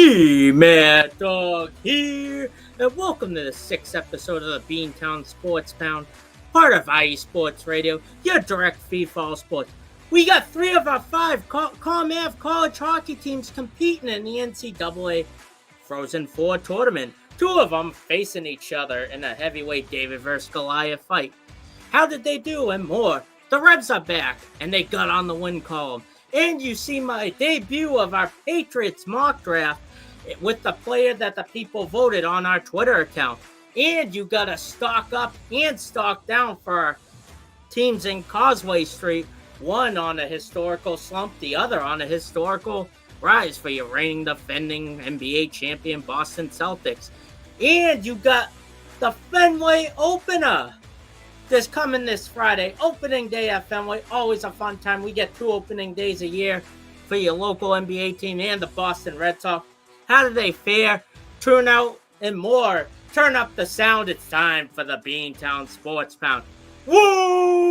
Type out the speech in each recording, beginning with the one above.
BMAdawg here, and welcome to the 6th episode of the Beantown Sports Pound, part of IE Sports Radio, your direct feed for all sports. We got 3 of our 5 ComAv college hockey teams competing in the NCAA Frozen Four tournament. 2 of them facing each other in a heavyweight David vs. Goliath fight. How did they do and more? The Rebs are back, and they got on the win column. And you see my debut of our Patriots mock draft with the player that the people voted on our Twitter account. And you got to stock up and stock down for our teams in Causeway Street. One on a historical slump, the other on a historical rise for your reigning defending NBA champion Boston Celtics. And you got the Fenway Opener. This coming this Friday, opening day at Fenway, always a fun time. We get 2 opening days a year for your local NBA team and the Boston Red Sox. How do they fare? Turnout and more. Turn up the sound. It's time for the Beantown Sports Pound. Woo!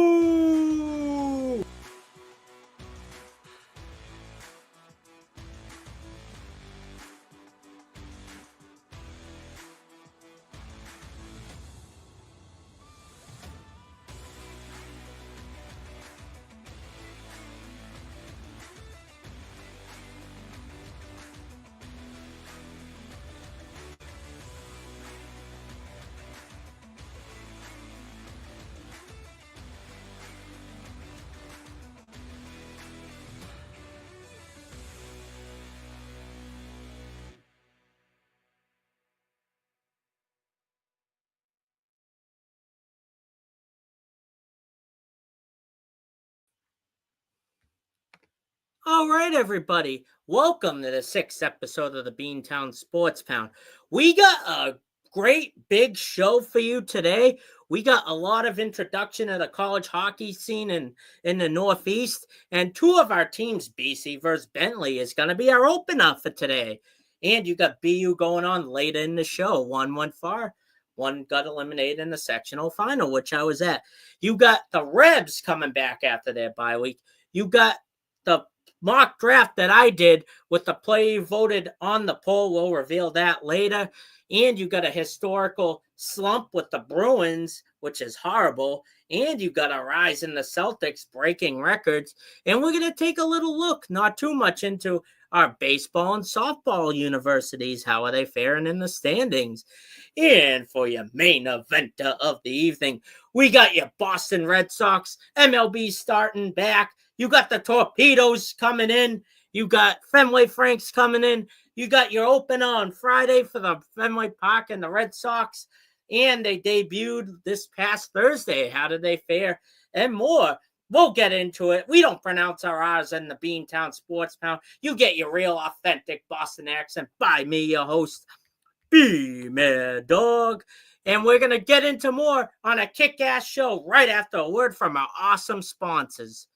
All right, everybody. Welcome to the 6th episode of the Beantown Sports Pound. We got a great big show for you today. We got a lot of introduction of the college hockey scene in the Northeast. And 2 of our teams, BC versus Bentley, is going to be our opener for today. And you got BU going on later in the show. One went far. One got eliminated in the sectional final, which I was at. You got the Rebs coming back after their bye week. You got the mock draft that I did with the player you voted on the poll. We'll reveal that later. And you got a historical slump with the Bruins, which is horrible. And you got a rise in the Celtics breaking records. And we're going to take a little look, not too much, into our baseball and softball universities. How are they faring in the standings? And for your main event of the evening, we got your Boston Red Sox, MLB starting back. You got the Torpedoes coming in. You got Fenway Franks coming in. You got your opener on Friday for the Fenway Park and the Red Sox. And they debuted this past Thursday. How did they fare? And more. We'll get into it. We don't pronounce our R's in the Beantown Sports Pound. You get your real authentic Boston accent by me, your host, BMAdawg. And we're going to get into more on a kick-ass show right after a word from our awesome sponsors.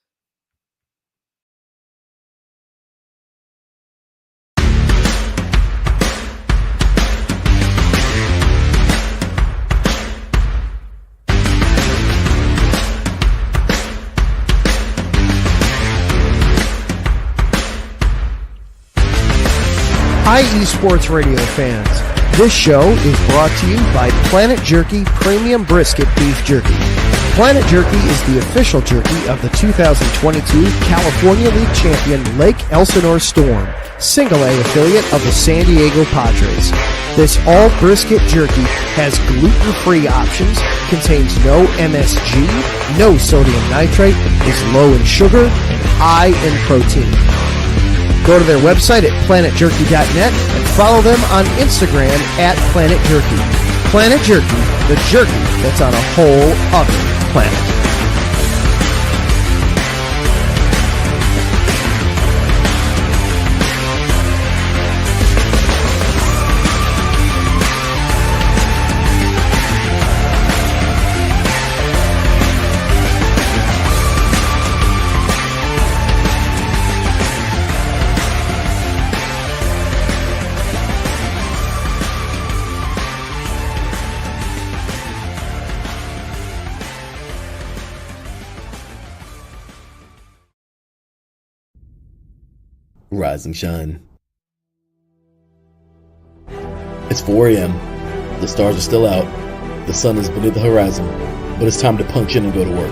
IE Sports Radio fans, this show is brought to you by Planet Jerky Premium Brisket Beef Jerky. Planet Jerky is the official jerky of the 2022 California League champion Lake Elsinore Storm, single-A affiliate of the San Diego Padres. This all-brisket jerky has gluten-free options, contains no MSG, no sodium nitrate, is low in sugar, and high in protein. Go to their website at planetjerky.net and follow them on Instagram at Planet Jerky. Planet Jerky, the jerky that's on a whole other planet. Rise and shine. It's 4 a.m. The stars are still out. The sun is beneath the horizon, but it's time to punch in and go to work.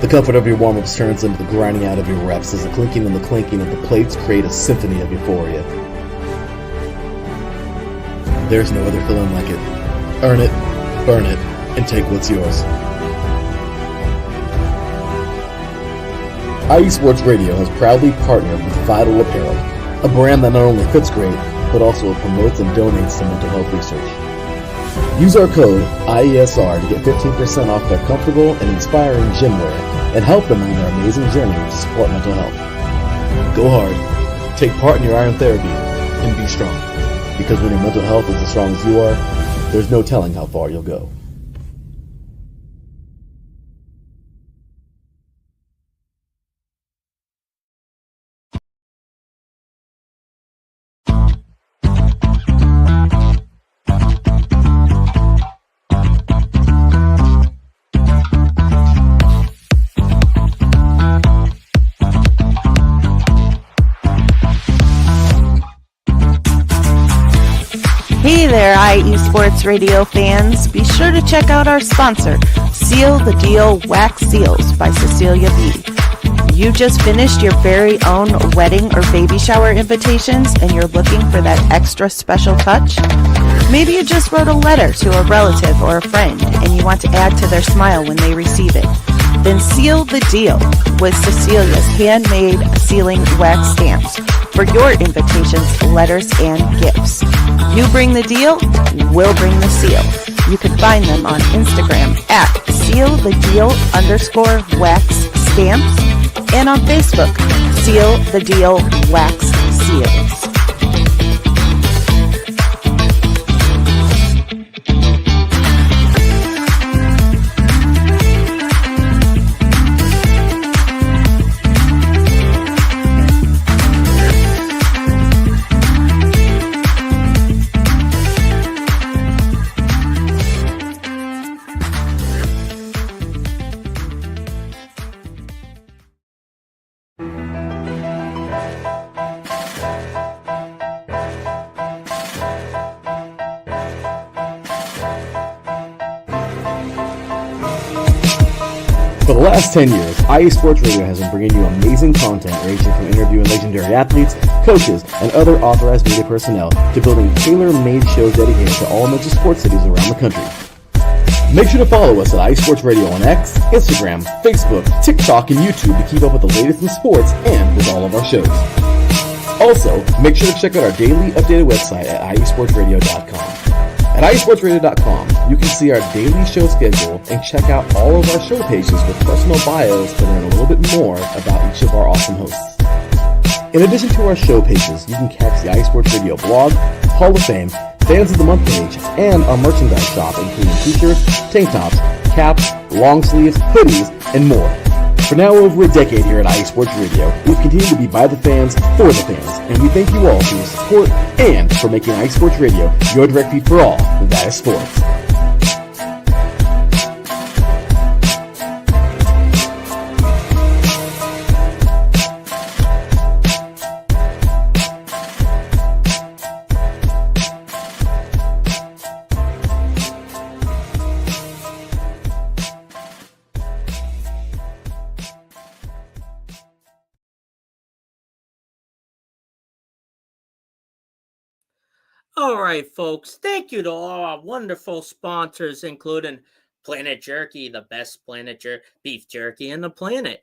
The comfort of your warm-ups turns into the grinding out of your reps as the clinking and the clanking of the plates create a symphony of euphoria. There's no other feeling like it. Earn it, burn it, and take what's yours. IE Sports Radio has proudly partnered with Vital Apparel, a brand that not only fits great, but also promotes and donates to mental health research. Use our code IESR to get 15% off their comfortable and inspiring gym wear and help them on their amazing journey to support mental health. Go hard, take part in your iron therapy, and be strong. Because when your mental health is as strong as you are, there's no telling how far you'll go. Hey there, IE Sports Radio fans. Be sure to check out our sponsor, Seal the Deal Wax Seals by Cecilia B. You just finished your very own wedding or baby shower invitations and you're looking for that extra special touch? Maybe you just wrote a letter to a relative or a friend and you want to add to their smile when they receive it. Then seal the deal with Cecilia's handmade sealing wax stamps for your invitations, letters, and gifts. You bring the deal, we'll bring the seal. You can find them on Instagram at @sealthedeal_wax stamps and on Facebook, Seal the Deal Wax Seals. For the last 10 years, IE Sports Radio has been bringing you amazing content ranging from interviewing legendary athletes, coaches, and other authorized media personnel to building tailor-made shows dedicated to all major sports cities around the country. Make sure to follow us at IE Sports Radio on X, Instagram, Facebook, TikTok, and YouTube to keep up with the latest in sports and with all of our shows. Also, make sure to check out our daily updated website at iesportsradio.com. At iesportsradio.com, you can see our daily show schedule and check out all of our show pages with personal bios to learn a little bit more about each of our awesome hosts. In addition to our show pages, you can catch the IE Sports Radio blog, Hall of Fame, Fans of the Month page, and our merchandise shop including t-shirts, tank tops, caps, long sleeves, hoodies, and more. For now over a decade here at IE Sports Radio, we've continued to be by the fans, for the fans, and we thank you all for your support and for making IE Sports Radio your direct feed for all that is sports. All right, folks. Thank you to all our wonderful sponsors, including Planet Jerky, the best beef jerky in the planet.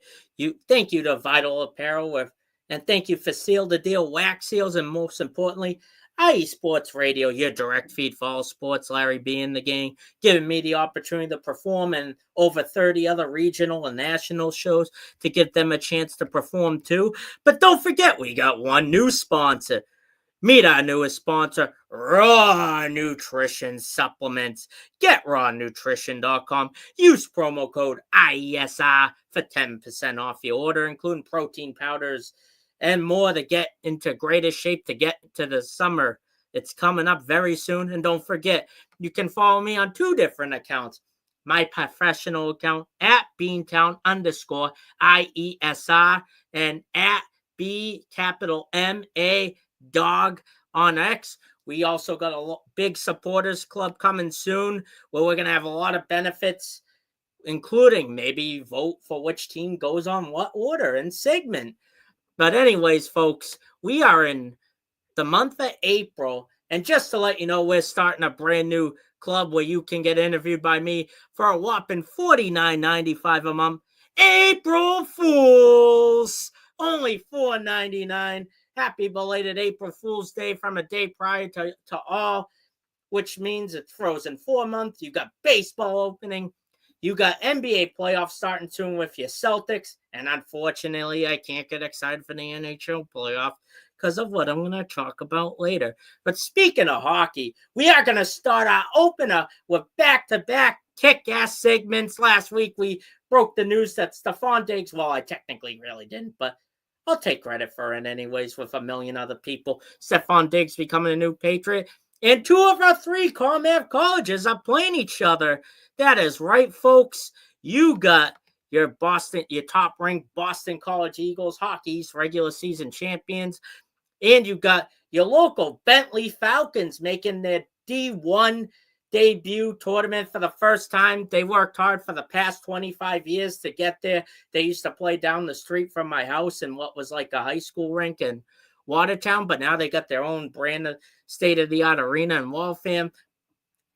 Thank you to Vital Apparel, and thank you for Seal the Deal Wax Seals, and most importantly, IE Sports Radio, your direct feed for all sports. Larry B and the gang, giving me the opportunity to perform in over 30 other regional and national shows to give them a chance to perform too. But don't forget, we got one new sponsor. Meet our newest sponsor, Raw Nutrition Supplements. Get rawnutrition.com. Use promo code IESR for 10% off your order, including protein powders and more to get into greater shape to get to the summer. It's coming up very soon. And don't forget, you can follow me on two different accounts. My professional account at Beantown_IESR and at BMAdawg on X, We also got a big supporters club coming soon where we're going to have a lot of benefits, including maybe vote for which team goes on what order and segment. But anyways, folks, we are in the month of April. And just to let you know, we're starting a brand new club where you can get interviewed by me for a whopping $49.95 a month. April Fools! Only $4.99. Happy belated April Fool's Day from a day prior to all, which means it's Frozen 4 month. You got baseball opening. You got NBA playoffs starting soon with your Celtics. And unfortunately, I can't get excited for the NHL playoff because of what I'm going to talk about later. But speaking of hockey, we are going to start our opener with back-to-back kick-ass segments. Last week, we broke the news that Stefan Diggs, well, I technically really didn't, but I'll take credit for it anyways with a million other people. Stefan Diggs becoming a new Patriot. And 2 of our 3 ComAv colleges are playing each other. That is right, folks. You got your top-ranked Boston College Eagles hockey's regular season champions. And you got your local Bentley Falcons making their D1 debut tournament for the first time. They worked hard for the past 25 years to get there. They used to play down the street from my house in what was like a high school rink in Watertown, but now they got their own brand of state-of-the-art arena in Waltham,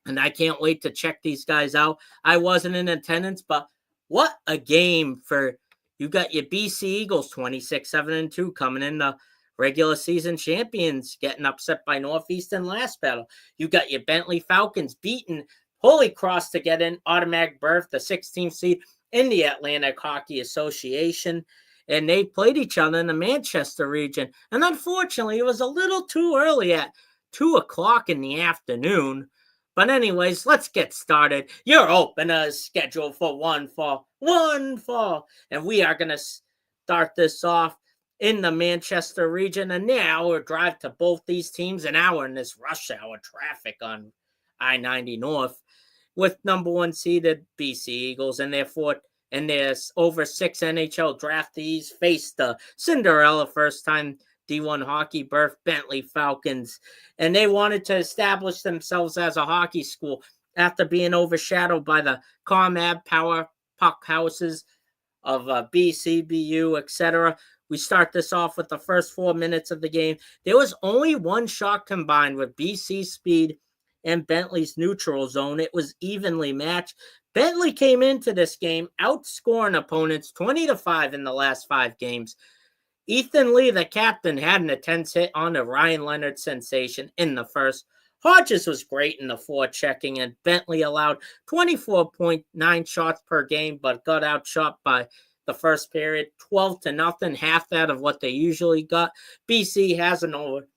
and I can't wait to check these guys out. I wasn't in attendance, but what a game for you. Got your BC Eagles 26-7-2 coming in the regular season champions, getting upset by Northeastern last battle. You got your Bentley Falcons beating Holy Cross to get an automatic berth, the 16th seed in the Atlantic Hockey Association. And they played each other in the Manchester region. And unfortunately, it was a little too early at 2 o'clock in the afternoon. But anyways, let's get started. Your opener is scheduled for one fall. And we are going to start this off in the Manchester region, an hour drive to both these teams, an hour in this rush hour traffic on I-90 North, with number 1 seeded BC Eagles and their over 6 NHL draftees face the Cinderella first-time D1 hockey berth Bentley Falcons, and they wanted to establish themselves as a hockey school after being overshadowed by the ComAv power puck houses of BC, BU, etc. We start this off with the first 4 minutes of the game. There was only 1 shot combined with BC's speed and Bentley's neutral zone. It was evenly matched. Bentley came into this game outscoring opponents 20-5 in the last 5 games. Ethan Lee, the captain, had an intense hit on the Ryan Leonard sensation in the first. Hodges was great in the forechecking, and Bentley allowed 24.9 shots per game, but got outshot by the first period, 12-0, half that of what they usually got. BC has an over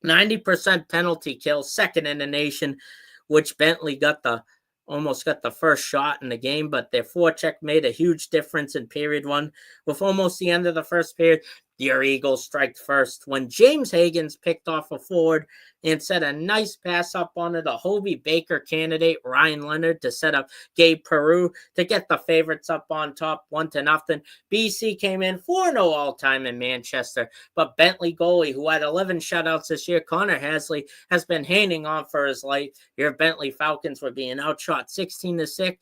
90% penalty kill, second in the nation, which Bentley almost got the first shot in the game, but their forecheck made a huge difference in period 1. With almost the end of the first period, your Eagles strike first when James Hagens picked off a forward and set a nice pass up onto the Hobie Baker candidate, Ryan Leonard, to set up Gabe Peru to get the favorites up on top 1-0. BC came in 4-0 all-time in Manchester, but Bentley goalie, who had 11 shutouts this year, Connor Hasley, has been hanging on for his life. Your Bentley Falcons were being outshot 16-6,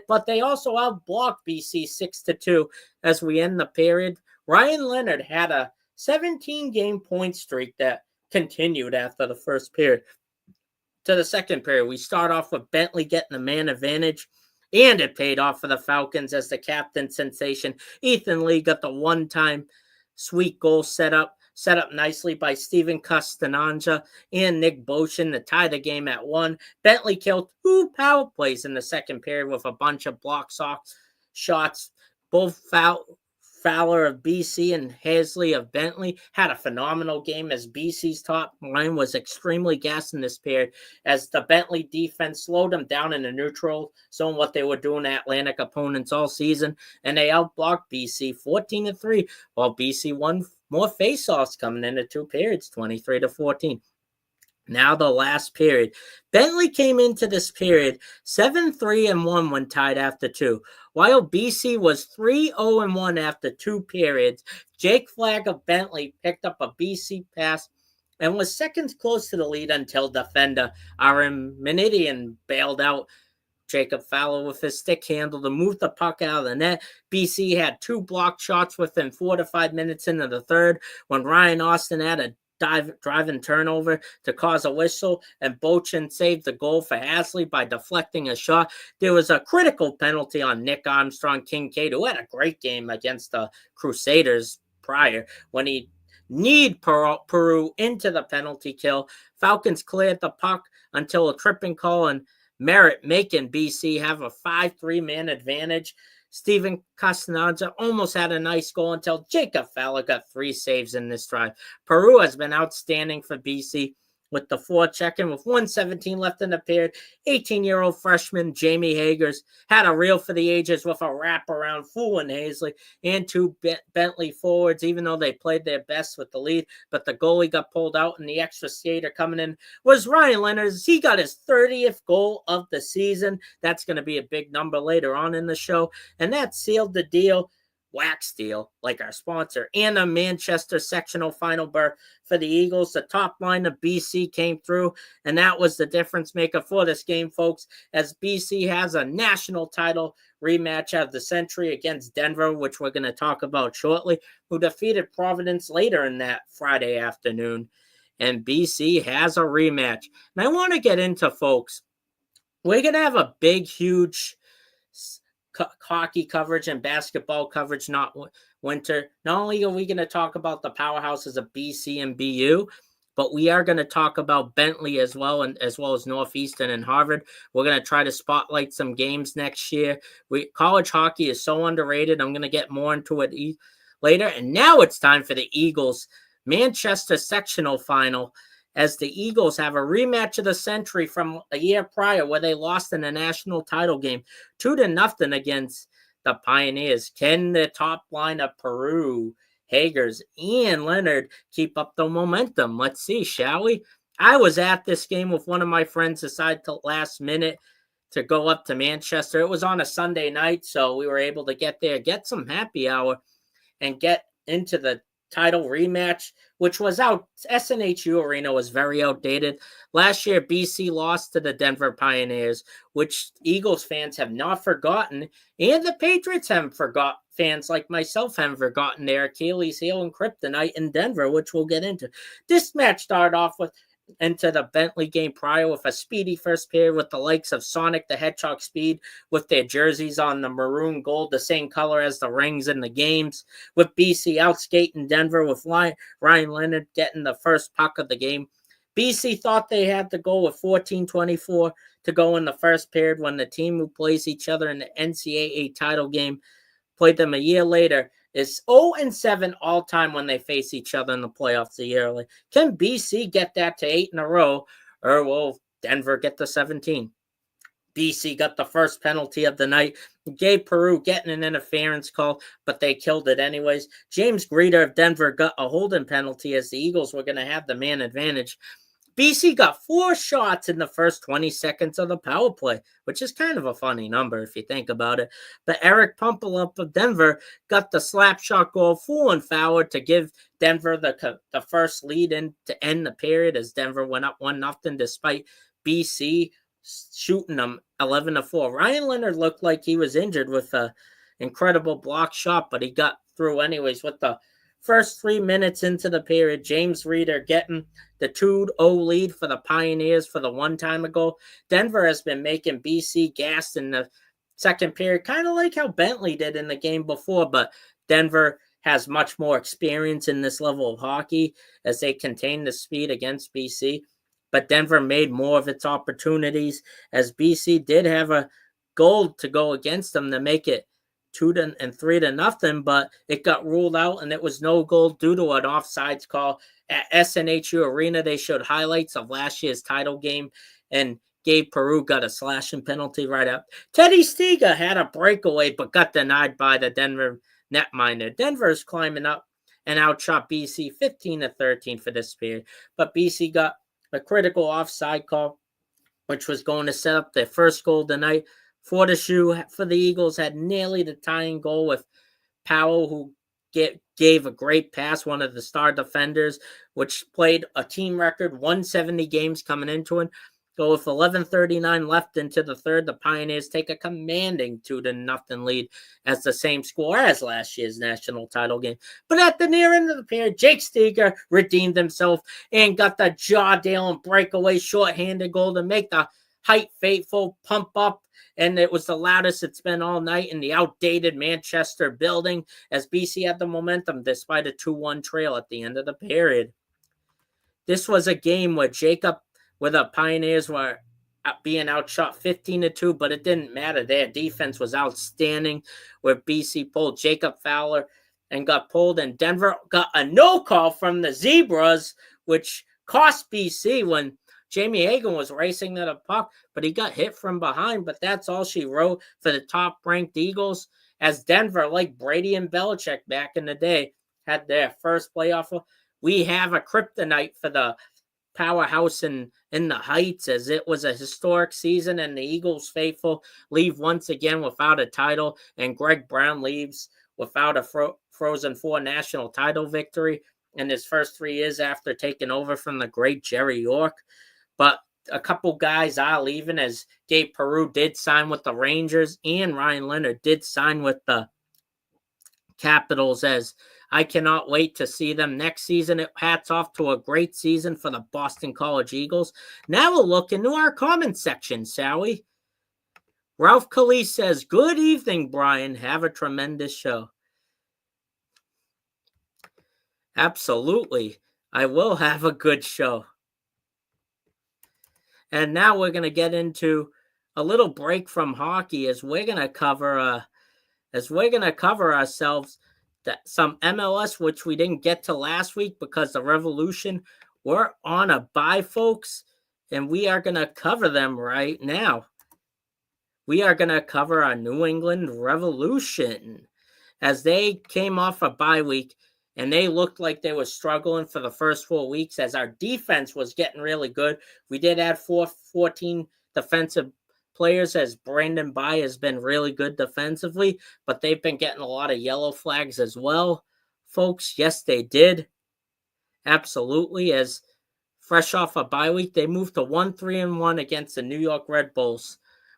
but they also outblocked BC 6-2 as we end the period. Ryan Leonard had a 17-game point streak that continued after the first period. To the second period, we start off with Bentley getting the man advantage, and it paid off for the Falcons as the captain sensation Ethan Lee got the one-time sweet goal set up nicely by Steven Castananja and Nick Boshin to tie the game at 1. Bentley killed 2 power plays in the second period with a bunch of block shots. Both Fowler of BC and Hasley of Bentley had a phenomenal game as BC's top line was extremely gassed in this period as the Bentley defense slowed them down in the neutral zone, what they were doing to Atlantic opponents all season, and they outblocked BC 14-3, while BC won more faceoffs coming into 2 periods, 23-14. Now the last period. Bentley came into this period 7-3-1 when tied after 2. While BC was 3-0-1 after 2 periods, Jake Flagg of Bentley picked up a BC pass and was seconds close to the lead until defender Aaron Menidian bailed out Jacob Fowler with his stick handle to move the puck out of the net. BC had 2 blocked shots within 4 to 5 minutes into the third when Ryan Austin had a driving turnover to cause a whistle, and Bochin saved the goal for Hasley by deflecting a shot. There was a critical penalty on Nick Armstrong Kincaid, who had a great game against the Crusaders prior, when he kneed Peru into the penalty kill. Falcons cleared the puck until a tripping call and Merritt making BC have a 5-3 man advantage. Steven Castanza almost had a nice goal until Jacob Fowler got 3 saves in this drive. Peru has been outstanding for BC with the forecheck-in with 1:17 left in the period. 18-year-old freshman Jamie Hagers had a reel for the ages with a wraparound fooling Hazley and 2 Bentley forwards, even though they played their best with the lead. But the goalie got pulled out, and the extra skater coming in was Ryan Leonard. He got his 30th goal of the season. That's going to be a big number later on in the show, and that sealed the deal. Wax deal, like our sponsor, and a Manchester sectional final berth for the Eagles. The top line of BC came through, and that was the difference maker for this game, folks, as BC has a national title rematch of the century against Denver, which we're going to talk about shortly, who defeated Providence later in that Friday afternoon. And BC has a rematch. And I want to get into, folks, we're going to have a big, huge hockey coverage and basketball coverage, not winter. Not only are we going to talk about the powerhouses of BC and BU, but we are going to talk about Bentley as well, and as well as Northeastern and Harvard. We're going to try to spotlight some games next year. College hockey is so underrated. I'm going to get more into it later. And now it's time for the Eagles Manchester sectional final, as the Eagles have a rematch of the century from a year prior where they lost in a national title game 2-0 against the Pioneers. Can the top line of Peru, Hagers, and Leonard keep up the momentum? Let's see, shall we? I was at this game with one of my friends, decided to last minute to go up to Manchester. It was on a Sunday night, so we were able to get there, get some happy hour, and get into the title rematch, which was out. SNHU Arena was very outdated. Last year, BC lost to the Denver Pioneers, which Eagles fans have not forgotten, and the Patriots haven't forgotten. Fans like myself haven't forgotten their Achilles heel and kryptonite in Denver, which we'll get into. This match started off with into the Bentley game prior with a speedy first period with the likes of Sonic the Hedgehog Speed with their jerseys on the maroon gold, the same color as the rings in the games, with BC outskating Denver with Ryan Leonard getting the first puck of the game. BC thought they had to go with 14:24 to go in the first period when the team who plays each other in the NCAA title game played them a year later is 0-7 all-time when they face each other in the playoffs a year early. Can BC get that to 8 in a row, or will Denver get to 17? BC got the first penalty of the night, gave Peru getting an interference call, but they killed it anyways. James Greeter of Denver got a holding penalty as the Eagles were going to have the man advantage. BC got 4 shots in the first 20 seconds of the power play, which is kind of a funny number if you think about it. But Eric Pumpelump of Denver got the slap shot goal, fooling Fowler to give Denver the first lead in to end the period as Denver went up 1-0 despite BC shooting them 11-4. Ryan Leonard looked like he was injured with an incredible block shot, but he got through anyways with the first 3 minutes into the period. James Reeder getting the 2-0 lead for the Pioneers for the one-time ago. Denver has been making BC gassed in the second period, kind of like how Bentley did in the game before, but Denver has much more experience in this level of hockey as they contain the speed against BC. But Denver made more of its opportunities as BC did have a goal to go against them to make it 2-3-0, but it got ruled out and it was no goal due to an offsides call. At SNHU Arena, they showed highlights of last year's title game, and Gabe Peru got a slashing penalty right up. Teddy Stiga had a breakaway but got denied by the Denver netminder. Denver's climbing up and outshot BC 15-13 for this period, but BC got a critical offside call, which was going to set up their first goal tonight. Fortescue for the Eagles had nearly the tying goal with Powell, who gave a great pass, one of the star defenders, which played a team record 170 games coming into it. So with 11:39 left into the third, the Pioneers take a commanding 2-0 lead as the same score as last year's national title game. But at the near end of the period, Jake Steger redeemed himself and got the jaw-dealing breakaway shorthanded goal to make the Height faithful pump up, and it was the loudest it's been all night in the outdated Manchester building as BC had the momentum despite a 2-1 trail at the end of the period. This was a game where the Pioneers were being outshot 15-2, but it didn't matter. Their defense was outstanding, where BC pulled Jacob Fowler and got pulled, and Denver got a no call from the Zebras, which cost BC when Jamie Hagan was racing to the puck, but he got hit from behind. But that's all she wrote for the top-ranked Eagles, as Denver, like Brady and Belichick back in the day, had their first playoff. We have a kryptonite for the powerhouse in the Heights, as it was a historic season, and the Eagles faithful leave once again without a title, and Greg Brown leaves without a Frozen Four national title victory in his first 3 years after taking over from the great Jerry York. But a couple guys are leaving, as Gabe Peru did sign with the Rangers and Ryan Leonard did sign with the Capitals, as I cannot wait to see them next season. Hats off to a great season for the Boston College Eagles. Now we'll look into our comment section, shall we? Ralph Calise says, "Good evening, Brian. Have a tremendous show." Absolutely. I will have a good show. And now we're going to get into a little break from hockey, as we're going to cover ourselves some MLS, which we didn't get to last week because the Revolution were on a bye, folks, and we are going to cover them right now. We are going to cover our New England Revolution, as they came off a bye week, and they looked like they were struggling for the first 4 weeks, as our defense was getting really good. We did add 14 defensive players, as Brandon Bye has been really good defensively, but they've been getting a lot of yellow flags as well, folks. Yes, they did. Absolutely. As fresh off a bye week, they moved to 1-3-1 against the New York Red Bulls,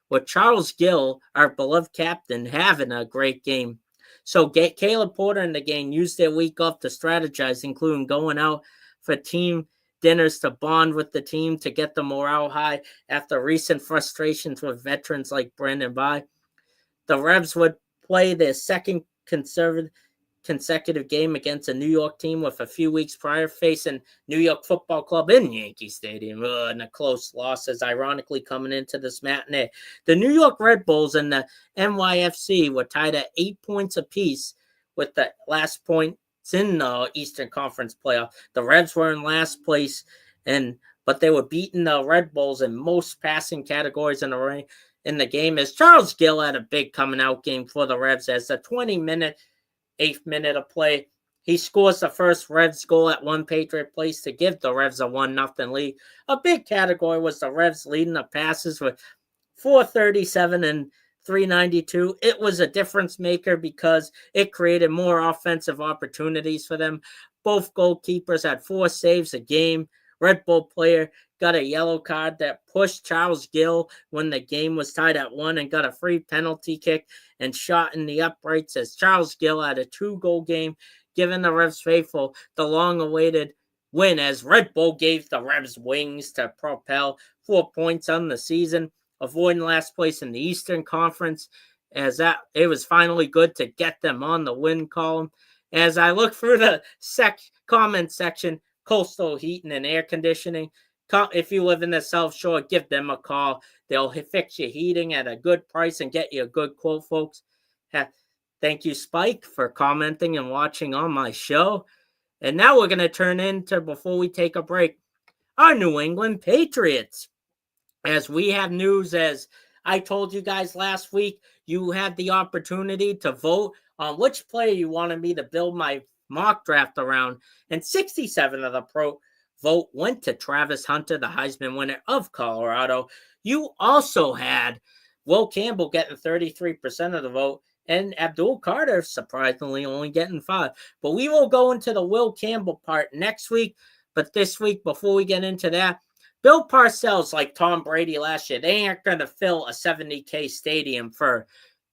with Charles Gill, our beloved captain, having a great game. So Caleb Porter and the gang used their week off to strategize, including going out for team dinners to bond with the team to get the morale high after recent frustrations with veterans like Brandon Bye. The Revs would play their second consecutive game against a New York team with a few weeks prior facing New York Football Club in Yankee Stadium, and a close loss, as ironically coming into this matinee. The New York Red Bulls and the NYFC were tied at 8 points apiece with the last points in the Eastern Conference playoff. The Revs were in last place, but they were beating the Red Bulls in most passing categories in the game, as Charles Gill had a big coming out game for the Revs, as the 8th minute of play, he scores the first Revs goal at One Patriot Place to give the Revs a 1-0 lead. A big category was the Revs leading the passes with 437 and 392. It was a difference maker because it created more offensive opportunities for them. Both goalkeepers had 4 saves a game. Red Bull player got a yellow card that pushed Charles Gill when the game was tied at 1, and got a free penalty kick and shot in the uprights, as Charles Gill had a 2-goal game, giving the Revs faithful the long-awaited win, as Red Bull gave the Revs wings to propel 4 points on the season, avoiding last place in the Eastern Conference, as that it was finally good to get them on the win column. As I look through the comment section, Coastal Heating and Air Conditioning, if you live in the South Shore, give them a call. They'll fix your heating at a good price and get you a good quote, folks. Thank you, Spike, for commenting and watching on my show. And now we're going to turn into, before we take a break, our New England Patriots. As we have news, as I told you guys last week, you had the opportunity to vote on which player you wanted me to build my mock draft around. And 67 of the vote went to Travis Hunter, the Heisman winner of Colorado. You also had Will Campbell getting 33% of the vote, And Abdul Carter, surprisingly, only getting 5. But we will go into the Will Campbell part next week. But this week, before we get into that, Bill Parcells, like Tom Brady last year, they aren't going to fill a 70K stadium for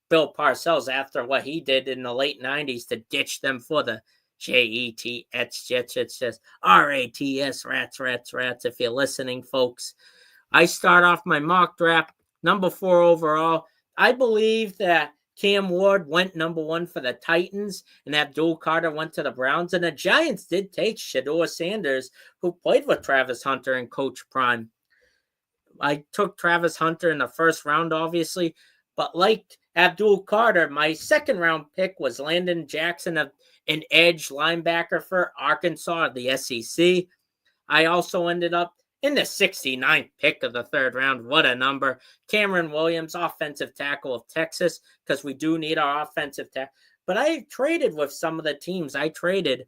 Bill Parcells after what he did in the late 90s to ditch them for the Jets, RATS, rats, if you're listening, folks. I start off my mock draft, number 4 overall. I believe that Cam Ward went number 1 for the Titans, and Abdul Carter went to the Browns, and the Giants did take Shedeur Sanders, who played with Travis Hunter and Coach Prime. I took Travis Hunter in the first round, obviously, but like Abdul Carter, my second round pick was Landon Jackson, an edge linebacker for Arkansas, the SEC. I also ended up in the 69th pick of the third round. What a number. Cameron Williams, offensive tackle of Texas, because we do need our offensive tackle. But I traded with some of the teams. I traded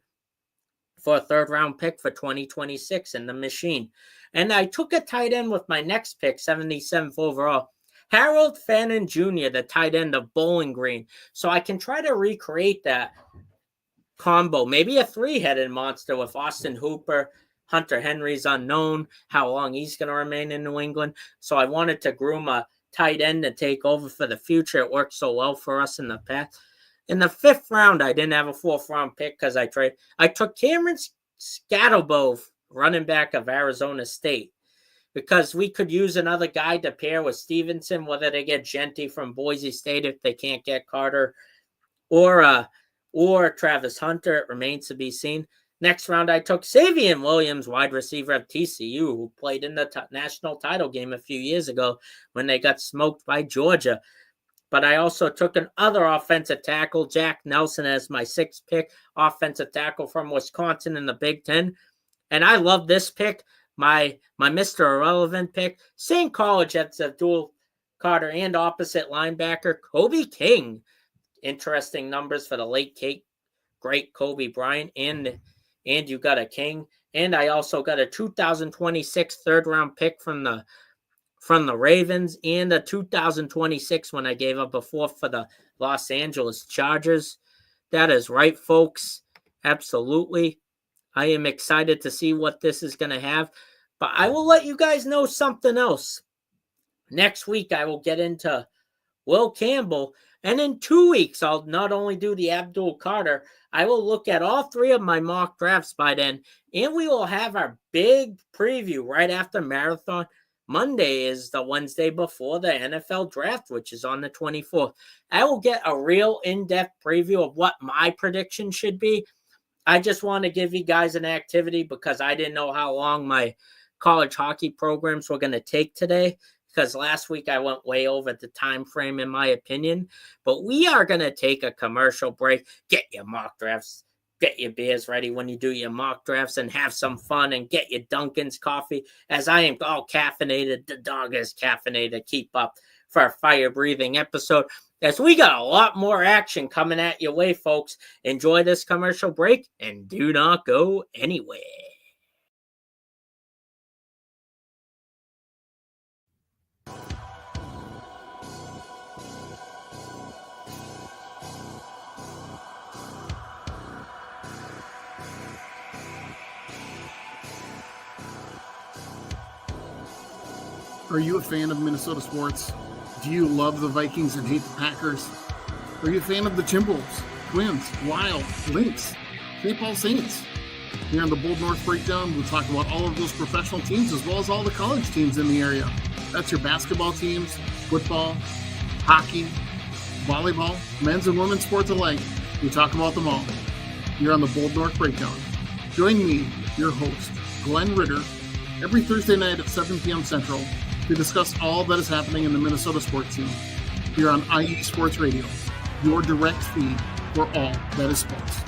for a third round pick for 2026 in the machine. And I took a tight end with my next pick, 77th overall. Harold Fannin Jr., the tight end of Bowling Green. So I can try to recreate that combo, maybe a 3-headed monster with Austin Hooper. Hunter Henry's unknown, how long he's going to remain in New England. So I wanted to groom a tight end to take over for the future. It worked so well for us in the past. In the 5th round, I didn't have a 4th round pick because I took Cameron Scatterbo, running back of Arizona State, because we could use another guy to pair with Stevenson, whether they get Genty from Boise State if they can't get Carter, or Travis Hunter. It remains to be seen. Next round, I took Savion Williams, wide receiver of TCU, who played in the national title game a few years ago when they got smoked by Georgia. But I also took another offensive tackle, Jack Nelson, as my 6th pick, offensive tackle from Wisconsin in the Big Ten. And I love this pick, my Mr. Irrelevant pick. Same college as Abdul Carter and opposite linebacker, Kobe King. Interesting numbers for the late great Kobe Bryant, and you got a King. And I also got a 2026 third-round pick from the Ravens, and a 2026 when I gave up a 4th for the Los Angeles Chargers. That is right, folks. Absolutely. I am excited to see what this is going to have. But I will let you guys know something else. Next week, I will get into Will Campbell. And in 2 weeks, I'll not only do the Abdul Carter, I will look at all 3 of my mock drafts by then. And we will have our big preview right after Marathon. Monday is the Wednesday before the NFL draft, which is on the 24th. I will get a real in-depth preview of what my prediction should be. I just want to give you guys an activity because I didn't know how long my college hockey programs were going to take today, because last week I went way over the time frame, in my opinion. But we are going to take a commercial break. Get your mock drafts. Get your beers ready when you do your mock drafts and have some fun, and get your Dunkin's coffee, as I am all caffeinated. The dog is caffeinated to keep up for our fire-breathing episode, as we got a lot more action coming at your way, folks. Enjoy this commercial break and do not go anywhere. Are you a fan of Minnesota sports? Do you love the Vikings and hate the Packers? Are you a fan of the Timberwolves, Twins, Wild, Lynx, St. Paul Saints? Here on the Bold North Breakdown, we'll talk about all of those professional teams as well as all the college teams in the area. That's your basketball teams, football, hockey, volleyball, men's and women's sports alike. We talk about them all. Here on the Bold North Breakdown. Join me, your host, Glenn Ritter, every Thursday night at 7 p.m. Central to discuss all that is happening in the Minnesota sports scene. Here on IE Sports Radio, your direct feed for all that is sports.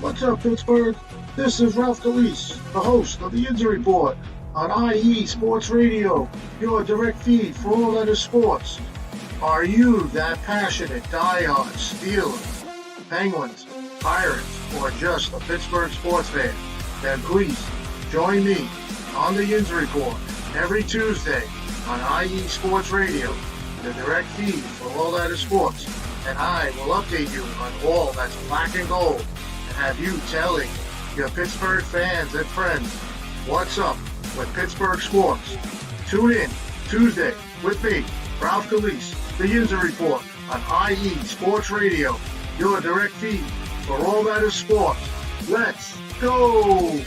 What's up, Pittsburgh? This is Ralph DeLeese, the host of the Injury Report on IE Sports Radio, your direct feed for all that is sports. Are you that passionate, diehard Steelers, Penguins, Pirates, or just a Pittsburgh sports fan? Then please join me on the Injury Report every Tuesday on IE Sports Radio, the direct feed for all that is sports. And I will update you on all that's black and gold and have you telling your Pittsburgh fans and friends what's up with Pittsburgh sports. Tune in Tuesday with me, Ralph DeLeese, the Injury Report on IE Sports Radio, your direct feed for all that is sports. Let's go!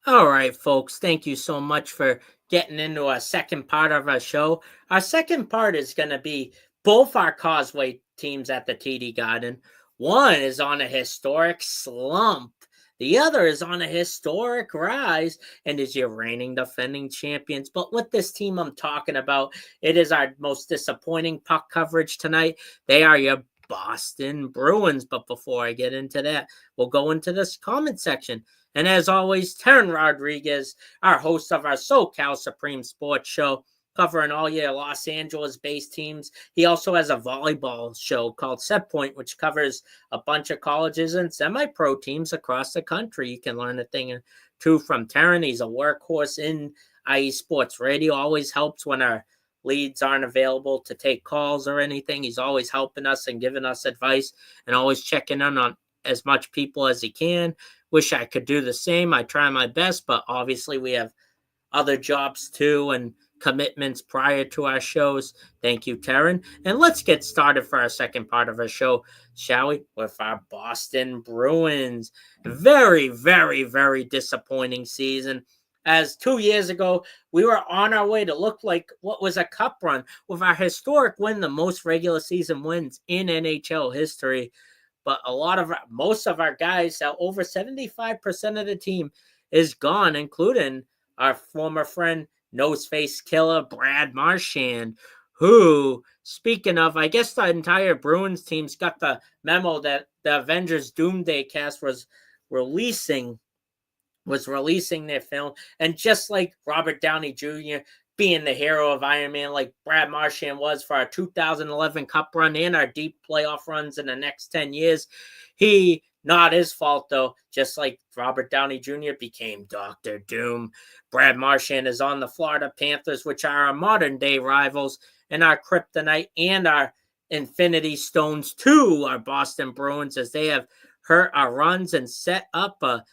All right, folks, thank you so much for getting into our second part of our show. Our second part is going to be both our Causeway teams at the TD Garden. One is on a historic slump. The other is on a historic rise and is your reigning defending champions. But with this team I'm talking about, it is our most disappointing puck coverage tonight. They are your Boston Bruins. But before I get into that, we'll go into this comment section. And as always, Taryn Rodriguez, our host of our SoCal Supreme Sports Show, covering all your Los Angeles-based teams. He also has a volleyball show called Set Point, which covers a bunch of colleges and semi-pro teams across the country. You can learn a thing or two from Taryn. He's a workhorse in IE Sports Radio. Always helps when our leads aren't available to take calls or anything. He's always helping us and giving us advice and always checking in on as much people as he can. Wish I could do the same. I try my best, but obviously we have other jobs too and commitments prior to our shows. Thank you, Taryn. And let's get started for our second part of our show, shall we? With our Boston Bruins. Very, very, very disappointing season. As 2 years ago, we were on our way to look like what was a cup run with our historic win, the most regular season wins in NHL history. But most of our guys, over 75% of the team is gone, including our former friend, Noseface Killer, Brad Marchand, who, speaking of, I guess the entire Bruins team's got the memo that the Avengers Doomsday Cast was releasing their film. And just like Robert Downey Jr. being the hero of Iron Man like Brad Marchand was for our 2011 Cup run and our deep playoff runs in the next 10 years. Not his fault, though, just like Robert Downey Jr. became Dr. Doom. Brad Marchand is on the Florida Panthers, which are our modern-day rivals, and our kryptonite and our Infinity Stones to our Boston Bruins, as they have hurt our runs and set up a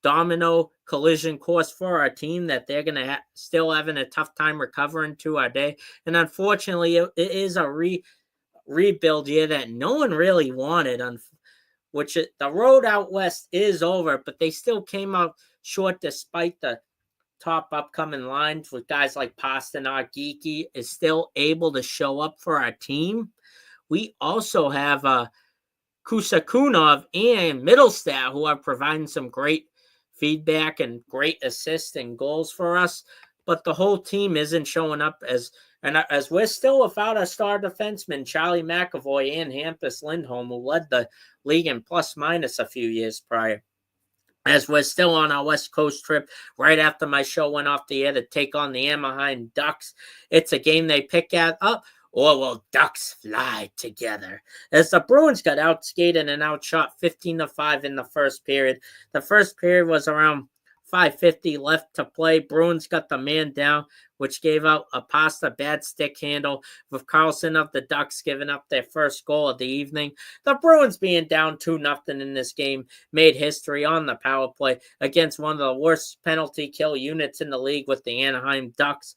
domino collision course for our team that they're going to still having a tough time recovering to our day. And unfortunately, it is a rebuild year that no one really wanted, the road out west is over, but they still came out short despite the top upcoming lines with guys like Pasternak. Geeky is still able to show up for our team. We also have Kusakunov and Middlestat, who are providing some great feedback and great assists and goals for us, but the whole team isn't showing up as we're still without a star defenseman, Charlie McAvoy and Hampus Lindholm, who led the league in plus minus a few years prior. As we're still on our West Coast trip, right after my show went off the air to take on the Anaheim Ducks. It's a game they pick up, or will Ducks fly together? As the Bruins got outskated and outshot 15-5 in the first period. The first period was around 5:50 left to play. Bruins got the man down, which gave out a pasta bad stick handle, with Carlson of the Ducks giving up their first goal of the evening. The Bruins being down 2-0 in this game made history on the power play against one of the worst penalty kill units in the league with the Anaheim Ducks.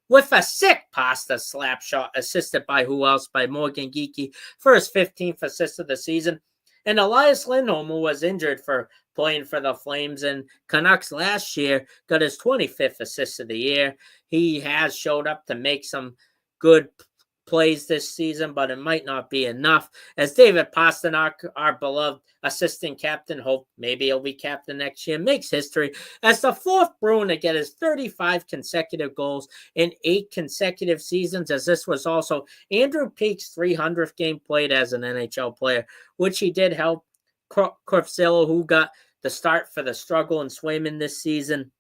With a sick pasta slap shot assisted by who else? By Morgan Geeky for his 15th assist of the season. And Elias Lindholm, who was injured for playing for the Flames and Canucks last year, got his 25th assist of the year. He has showed up to make some good plays this season, but it might not be enough. As David Pastrnak, our beloved assistant captain, hope maybe he'll be captain next year, makes history as the fourth Bruin to get his 35 consecutive goals in 8 consecutive seasons, as this was also Andrew Peake's 300th game played as an NHL player, which he did help Korfzilla, who got the start for the struggle in Swayman this season,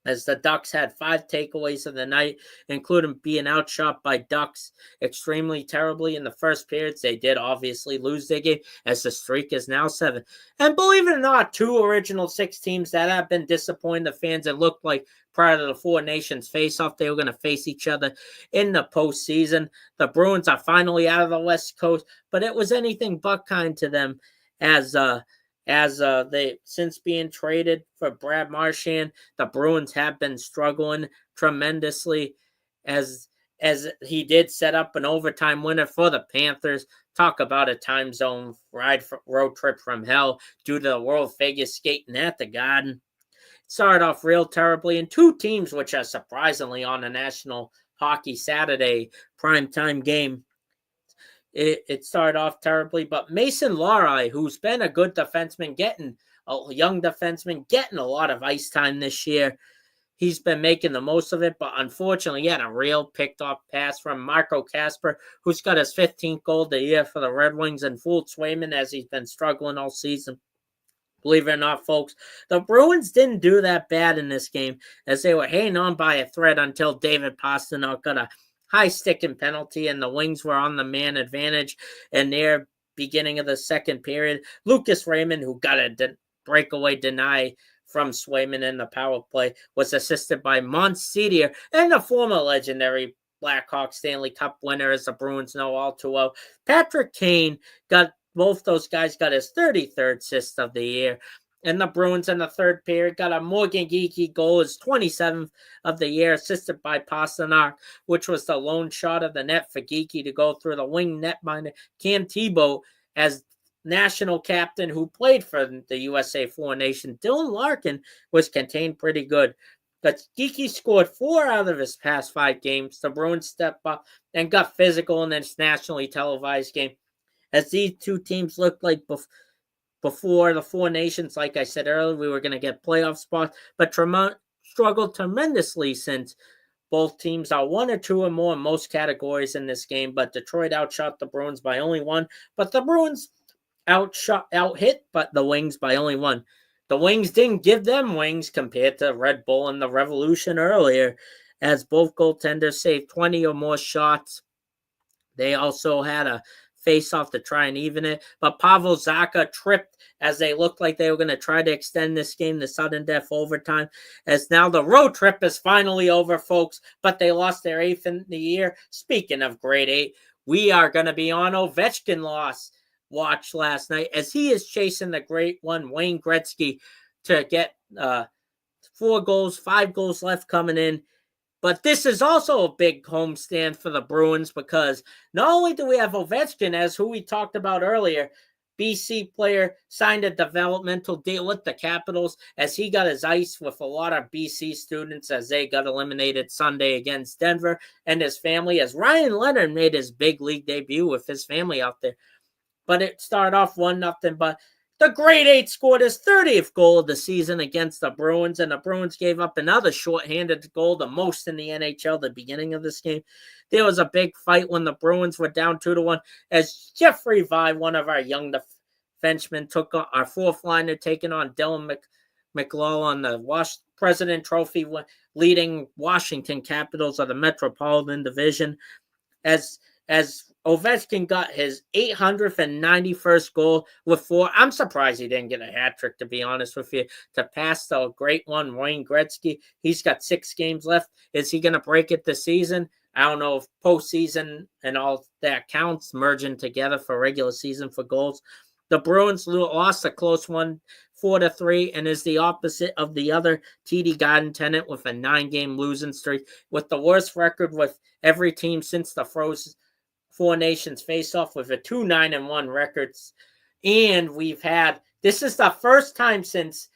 as the Ducks had 5 takeaways of the night, including being outshot by Ducks extremely terribly in the first periods. They did obviously lose their game, as the streak is now 7. And believe it or not, 2 original 6 teams that have been disappointing the fans. It looked like prior to the Four Nations face-off, they were going to face each other in the postseason. The Bruins are finally out of the West Coast, but it was anything but kind to them, as they since being traded for Brad Marchand, the Bruins have been struggling tremendously, as he did set up an overtime winner for the Panthers. Talk about a time zone road trip from hell due to the world figure skating at the Garden. Started off real terribly, and 2 teams which are surprisingly on a National Hockey Saturday primetime game. It started off terribly, but Mason Lohrei, who's been a good defenseman, a young defenseman, getting a lot of ice time this year. He's been making the most of it, but unfortunately, he had a real picked-off pass from Marco Kasper, who's got his 15th goal of the year for the Red Wings, and fooled Swayman as he's been struggling all season. Believe it or not, folks, the Bruins didn't do that bad in this game, as they were hanging on by a thread until David Pastrnak got a high sticking penalty, and the Wings were on the man advantage in their beginning of the second period. Lucas Raymond, who got a breakaway deny from Swayman in the power play, was assisted by Monsidier and the former legendary Blackhawks Stanley Cup winner, as the Bruins know all too well. Patrick Kane both those guys got his 33rd assist of the year. And the Bruins in the third period got a Morgan Geekie goal, his 27th of the year, assisted by Pastrnak, which was the lone shot of the net for Geekie to go through the wing netminder Cam Tebow, as national captain who played for the USA Four Nations. Dylan Larkin was contained pretty good. But Geekie scored 4 out of his past 5 games. The Bruins stepped up and got physical in this nationally televised game, as these 2 teams looked like before the Four Nations. Like I said earlier, we were going to get playoff spots, but struggled tremendously, since both teams are 1 or 2 or more in most categories in this game. But Detroit outshot the Bruins by only 1. But the Bruins out-hit, but the Wings by only 1. The Wings didn't give them wings compared to Red Bull and the Revolution earlier, as both goaltenders saved 20 or more shots. They also had a face-off to try and even it, but Pavel Zacha tripped as they looked like they were going to try to extend this game to sudden death overtime, as now the road trip is finally over, folks, but they lost their 8th in the year. Speaking of grade 8, we are going to be on Ovechkin watch last night, as he is chasing the great one, Wayne Gretzky, to get 4 goals, 5 goals left coming in. But this is also a big homestand for the Bruins, because not only do we have Ovechkin, as who we talked about earlier, BC player, signed a developmental deal with the Capitals, as he got his ice with a lot of BC students as they got eliminated Sunday against Denver, and his family, as Ryan Leonard made his big league debut with his family out there. But it started off 1-0, but the grade 8 scored his 30th goal of the season against the Bruins, and the Bruins gave up another shorthanded goal, the most in the NHL at the beginning of this game. There was a big fight when the Bruins were down 2-1, as Jeffrey Vi, one of our young defensemen, took on our 4th liner, taking on Dylan McLaughlin on the President Trophy, leading Washington Capitals of the Metropolitan Division, as Ovechkin got his 891st goal with 4. I'm surprised he didn't get a hat trick, to be honest with you, to pass the great one, Wayne Gretzky. He's got 6 games left. Is he going to break it this season? I don't know if postseason and all that counts, merging together for regular season for goals. The Bruins lost a close one, 4-3, and is the opposite of the other TD Garden tenant with a 9-game losing streak, with the worst record with every team since the Four Nations face-off, with a 2-9-1 records. And this is the first time since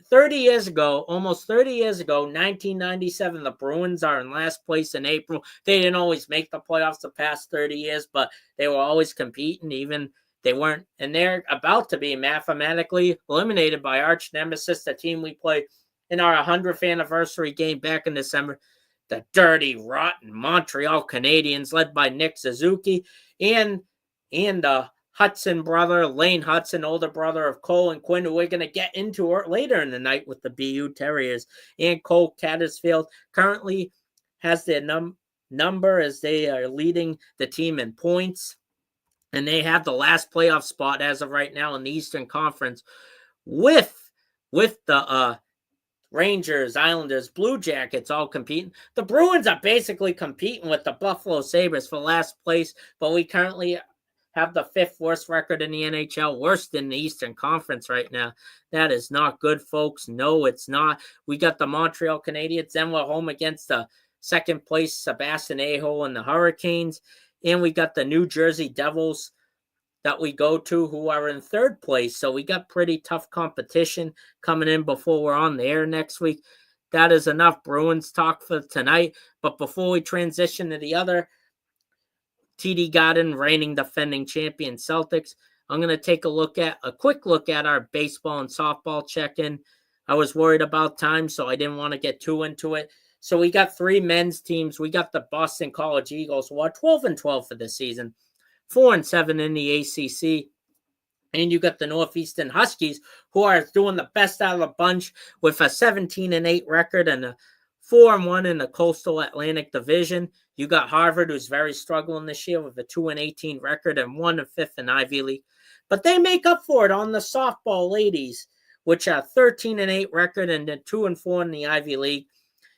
30 years ago, almost 30 years ago, 1997, the Bruins are in last place in April. They didn't always make the playoffs the past 30 years, but they were always competing, even they weren't. And they're about to be mathematically eliminated by arch nemesis, the team we played in our 100th anniversary game back in December, the dirty, rotten Montreal Canadiens, led by Nick Suzuki and the Hudson brother, Lane Hudson, older brother of Cole and Quinn, who we're going to get into later in the night with the BU Terriers. And Cole Cattersfield currently has their number as they are leading the team in points. And they have the last playoff spot as of right now in the Eastern Conference with the Rangers, Islanders, Blue Jackets all competing. The Bruins are basically competing with the Buffalo Sabres for last place, but we currently have the 5th worst record in the NHL, worse than the Eastern Conference right now. That is not good, folks. No, it's not. We got the Montreal Canadiens, then we're home against the 2nd place Sebastian Aho and the Hurricanes, and we got the New Jersey Devils that we go to, who are in 3rd place. So we got pretty tough competition coming in before we're on the air next week. That is enough Bruins talk for tonight. But before we transition to the other TD Garden reigning defending champion Celtics, I'm going to take a quick look at our baseball and softball check-in. I was worried about time, so I didn't want to get too into it. So we got 3 men's teams. We got the Boston College Eagles, who are 12-12 for this season, 4-7 in the ACC. And you got the Northeastern Huskies, who are doing the best out of the bunch with a 17-8 record and a 4-1 in the Coastal Atlantic Division. You got Harvard, who's very struggling this year with a 2-18 record and 1-5 in Ivy League. But they make up for it on the softball ladies, which are 13-8 record and 2-4 in the Ivy League.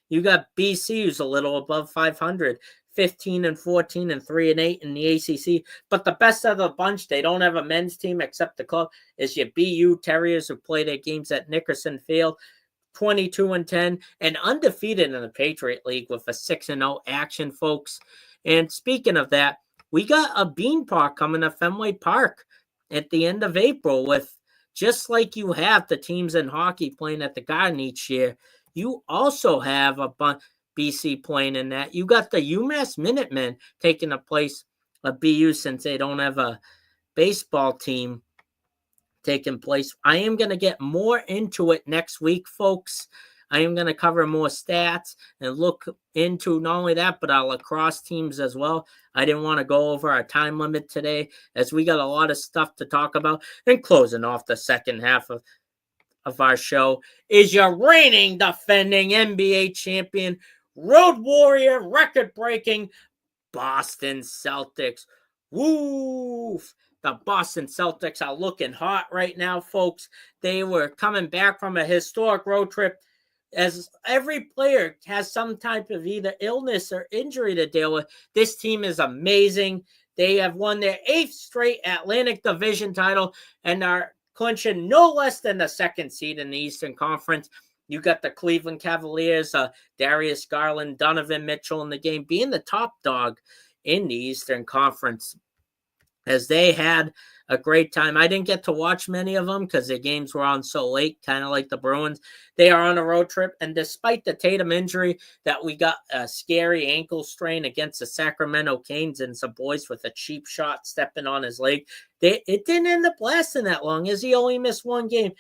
You got BC, who's a little above 500, 15-14 and 3-8 in the ACC. But the best of the bunch, they don't have a men's team except the club, is your BU Terriers, who play their games at Nickerson Field, 22-10 and undefeated in the Patriot League with a 6-0 action, folks. And speaking of that, we got a bean park coming to Fenway Park at the end of April with, just like you have the teams in hockey playing at the Garden each year, you also have a bunch BC playing in that. You got the UMass Minutemen taking the place of BU since they don't have a baseball team taking place. I am going to get more into it next week, folks. I am going to cover more stats and look into not only that, but our lacrosse teams as well. I didn't want to go over our time limit today as we got a lot of stuff to talk about. And closing off the second half of our show is your reigning defending NBA champion, Road Warrior, record-breaking Boston Celtics. Woof! The Boston Celtics are looking hot right now, folks. They were coming back from a historic road trip, as every player has some type of either illness or injury to deal with. This team is amazing. They have won their 8th straight Atlantic Division title and are clinching no less than the 2nd seed in the Eastern Conference. You got the Cleveland Cavaliers, Darius Garland, Donovan Mitchell in the game, being the top dog in the Eastern Conference, as they had a great time. I didn't get to watch many of them because their games were on so late, kind of like the Bruins. They are on a road trip, and despite the Tatum injury that we got a scary ankle strain against the Sacramento Kings and some boys with a cheap shot stepping on his leg, it didn't end up lasting that long, as he only missed 1 game.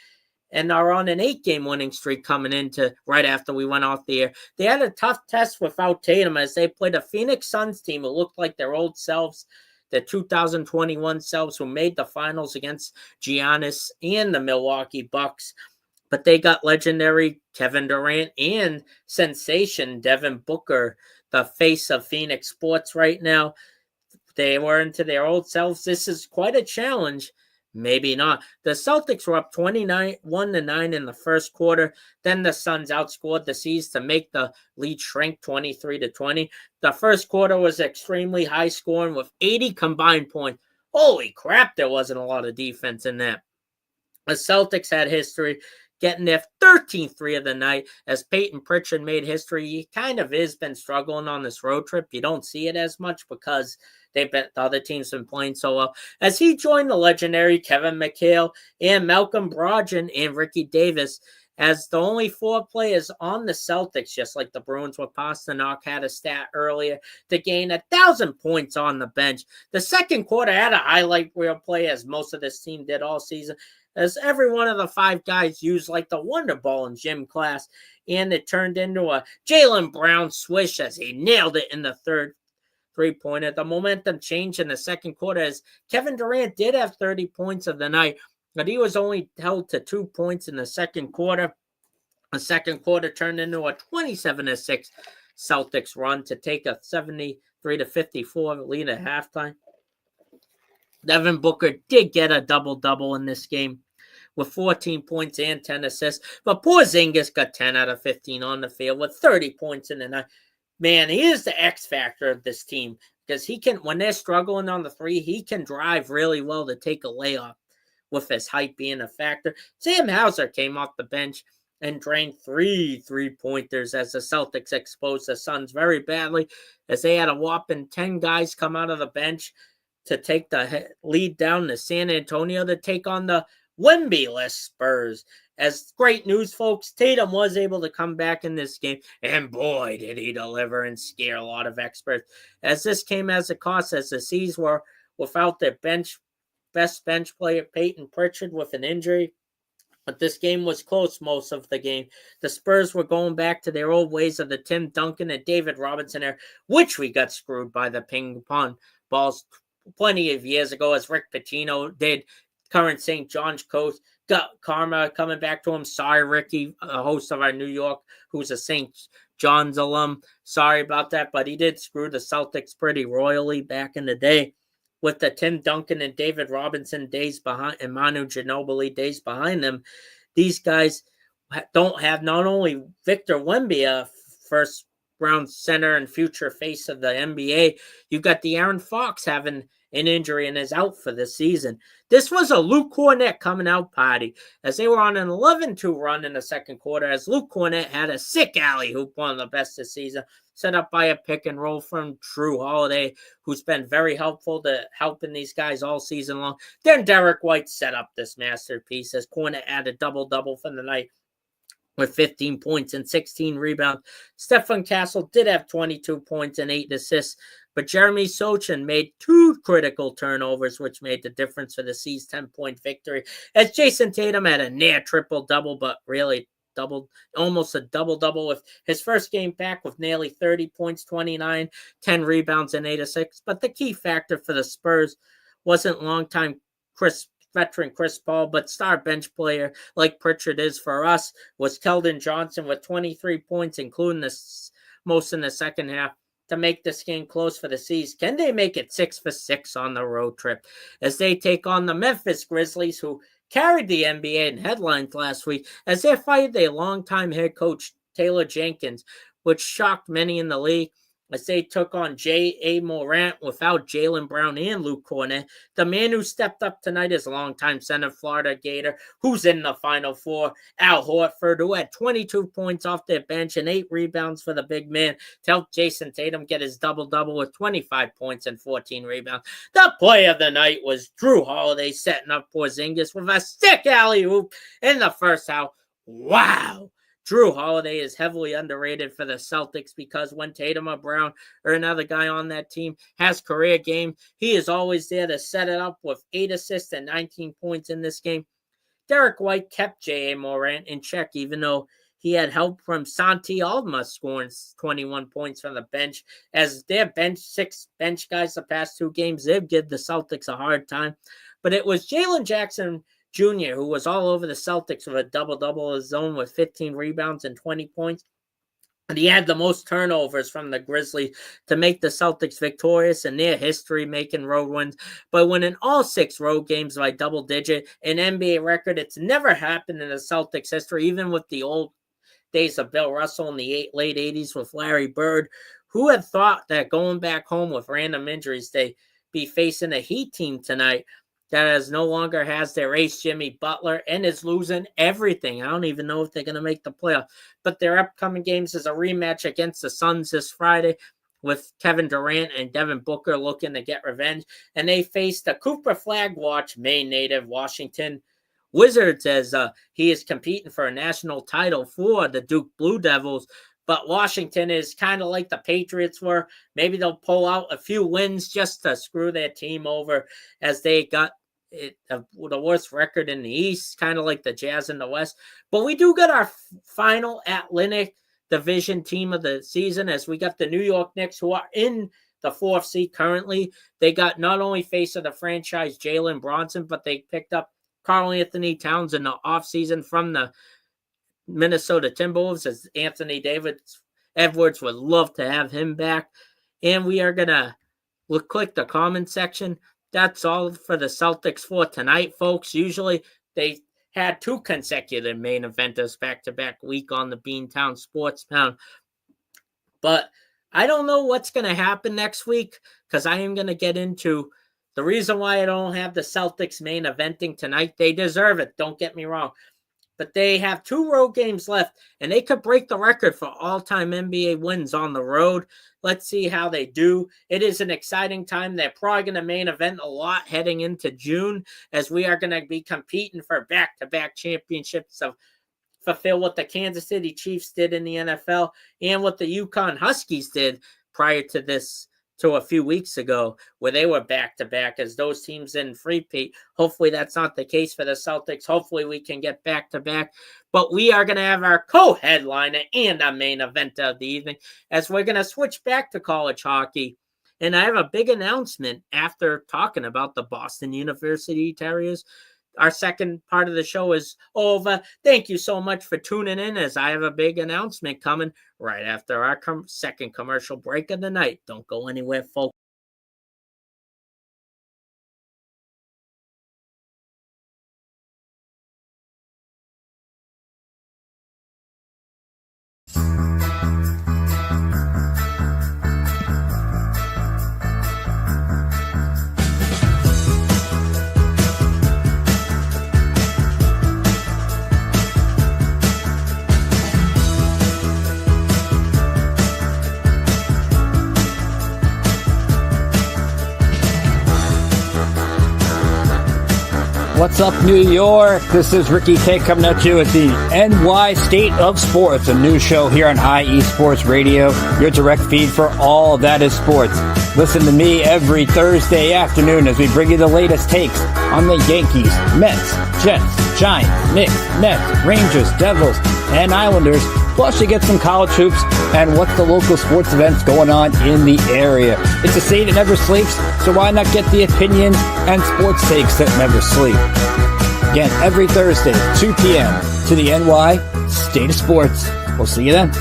And are on an 8-game winning streak coming into right after we went off the air. They had a tough test without Tatum as they played a Phoenix Suns team who looked like their old selves, the 2021 selves who made the finals against Giannis and the Milwaukee Bucks. But they got legendary Kevin Durant and sensation Devin Booker, the face of Phoenix sports right now. They were into their old selves. This is quite a challenge. Maybe not. The Celtics were up 1-9 in the first quarter. Then the Suns outscored the C's to make the lead shrink 23-20. The first quarter was extremely high scoring with 80 combined points. Holy crap, there wasn't a lot of defense in that. The Celtics had history, getting their 13th 3 of the night as Peyton Pritchard made history. He kind of has been struggling on this road trip. You don't see it as much because the other team's been playing so well, as he joined the legendary Kevin McHale and Malcolm Brogdon and Ricky Davis as the only 4 players on the Celtics, just like the Bruins with Pasternak had a stat earlier, to gain 1,000 points on the bench. The second quarter had a highlight reel play, as most of this team did all season, as every one of the 5 guys used like the Wonder Ball in gym class, and it turned into a Jaylen Brown swish as he nailed it in the third three-pointer. The momentum changed in the second quarter as Kevin Durant did have 30 points of the night, but he was only held to 2 points in the second quarter. The second quarter turned into a 27-6 Celtics run to take a 73-54 lead at halftime. Devin Booker did get a double-double in this game with 14 points and 10 assists, but Porzingis got 10 out of 15 on the field with 30 points in the night. Man, he is the X factor of this team because he can, when they're struggling on the three, he can drive really well to take a layup with his height being a factor. Sam Hauser came off the bench and drained 3 3-pointers as the Celtics exposed the Suns very badly, as they had a whopping 10 guys come out of the bench to take the lead down to San Antonio to take on the Wemby-less Spurs. As great news, folks, Tatum was able to come back in this game, and boy, did he deliver and scare a lot of experts. As this came as a cost, as the C's were without their best bench player, Peyton Pritchard, with an injury. But this game was close most of the game. The Spurs were going back to their old ways of the Tim Duncan and David Robinson era, which we got screwed by the ping pong balls plenty of years ago, as Rick Pitino did. Current St. John's coach got karma coming back to him. Sorry, Ricky, a host of our New York, who's a St. John's alum. Sorry about that, but he did screw the Celtics pretty royally back in the day with the Tim Duncan and David Robinson days behind and Manu Ginobili days behind them. These guys don't have not only Victor Wemby, a first-round center and future face of the NBA, you got De'Aaron Fox having an injury and is out for the season. This was a Luke Cornett coming out party, as they were on an 11-2 run in the second quarter, as Luke Cornett had a sick alley-oop, one of the best this season, set up by a pick and roll from Drew Holiday, who's been very helpful to helping these guys all season long. Then Derek White set up this masterpiece, as Cornett had a double-double for the night with 15 points and 16 rebounds. Stephen Castle did have 22 points and 8 assists, but Jeremy Sochan made 2 critical turnovers, which made the difference for the C's 10-point victory, as Jason Tatum had a near triple-double, but really almost a double-double with his first game back with nearly 30 points, 29, 10 rebounds, and 8 assists. But the key factor for the Spurs wasn't longtime veteran Chris Paul, but star bench player like Pritchard is for us, was Keldon Johnson with 23 points, including most in the second half, to make this game close for the C's. Can they make it 6 for 6 on the road trip as they take on the Memphis Grizzlies, who carried the NBA in headlines last week as they fired their longtime head coach Taylor Jenkins, which shocked many in the league, as they took on J.A. Morant without Jaylen Brown and Luke Cornett. The man who stepped up tonight is longtime center Florida Gator, who's in the Final Four, Al Horford, who had 22 points off their bench and 8 rebounds for the big man to help Jason Tatum get his double-double with 25 points and 14 rebounds. The play of the night was Drew Holiday setting up Porzingis with a sick alley-oop in the first half. Wow! Drew Holiday is heavily underrated for the Celtics because when Tatum or Brown or another guy on that team has career game, he is always there to set it up with 8 assists and 19 points in this game. Derek White kept J.A. Morant in check, even though he had help from Santi Aldama scoring 21 points from the bench. As their 6 bench guys the past 2 games, they've given the Celtics a hard time. But it was Jalen Jackson Jr., who was all over the Celtics with a double-double of his own with 15 rebounds and 20 points. And he had the most turnovers from the Grizzlies to make the Celtics victorious in their history-making road wins by winning all 6 road games by double-digit, an NBA record. It's never happened in the Celtics history, even with the old days of Bill Russell in the late 80s with Larry Bird. Who had thought that going back home with random injuries, they'd be facing a Heat team tonight that no longer has their ace Jimmy Butler and is losing everything. I don't even know if they're going to make the playoff. But their upcoming games is a rematch against the Suns this Friday with Kevin Durant and Devin Booker looking to get revenge. And they face the Cooper Flag Watch Maine native Washington Wizards as he is competing for a national title for the Duke Blue Devils. But Washington is kind of like the Patriots were. Maybe they'll pull out a few wins just to screw their team over, as they got the worst record in the East, kind of like the Jazz in the West. But we do get our final Atlantic Division team of the season, as we got the New York Knicks, who are in the 4th seed currently. They got not only face of the franchise Jalen Bronson, but they picked up Karl Anthony Towns in the offseason from the Minnesota Timberwolves, as Anthony Edwards would love to have him back. And we are going to click the comment section. That's all for the Celtics for tonight, folks. Usually they had 2 consecutive main eventers back-to-back week on the Beantown Sports Pound. But I don't know what's going to happen next week, because I am going to get into the reason why I don't have the Celtics main eventing tonight. They deserve it, don't get me wrong. But they have 2 road games left, and they could break the record for all-time NBA wins on the road. Let's see how they do. It is an exciting time. They're probably going to main event a lot heading into June, as we are going to be competing for back-to-back championships to fulfill what the Kansas City Chiefs did in the NFL and what the Yukon Huskies did prior to this, to a few weeks ago, where they were back-to-back as those teams in repeat. Hopefully that's not the case for the Celtics. Hopefully we can get back-to-back. But we are going to have our co-headliner and our main event of the evening, as we're going to switch back to college hockey. And I have a big announcement after talking about the Boston University Terriers. Our second part of the show is over. Thank you so much for tuning in, as I have a big announcement coming right after our second commercial break of the night. Don't go anywhere, folks. What's up, New York? This is Ricky K coming at you at the NY State of Sports, a new show here on IE Sports Radio, your direct feed for all that is sports. Listen to me every Thursday afternoon as we bring you the latest takes on the Yankees, Mets, Jets, Giants, Knicks, Nets, Rangers, Devils, and Islanders. Plus, you get some college hoops and what's the local sports events going on in the area. It's a state that never sleeps, so why not get the opinions and sports takes that never sleep? Again, every Thursday, 2 p.m. to the NY State of Sports. We'll see you then.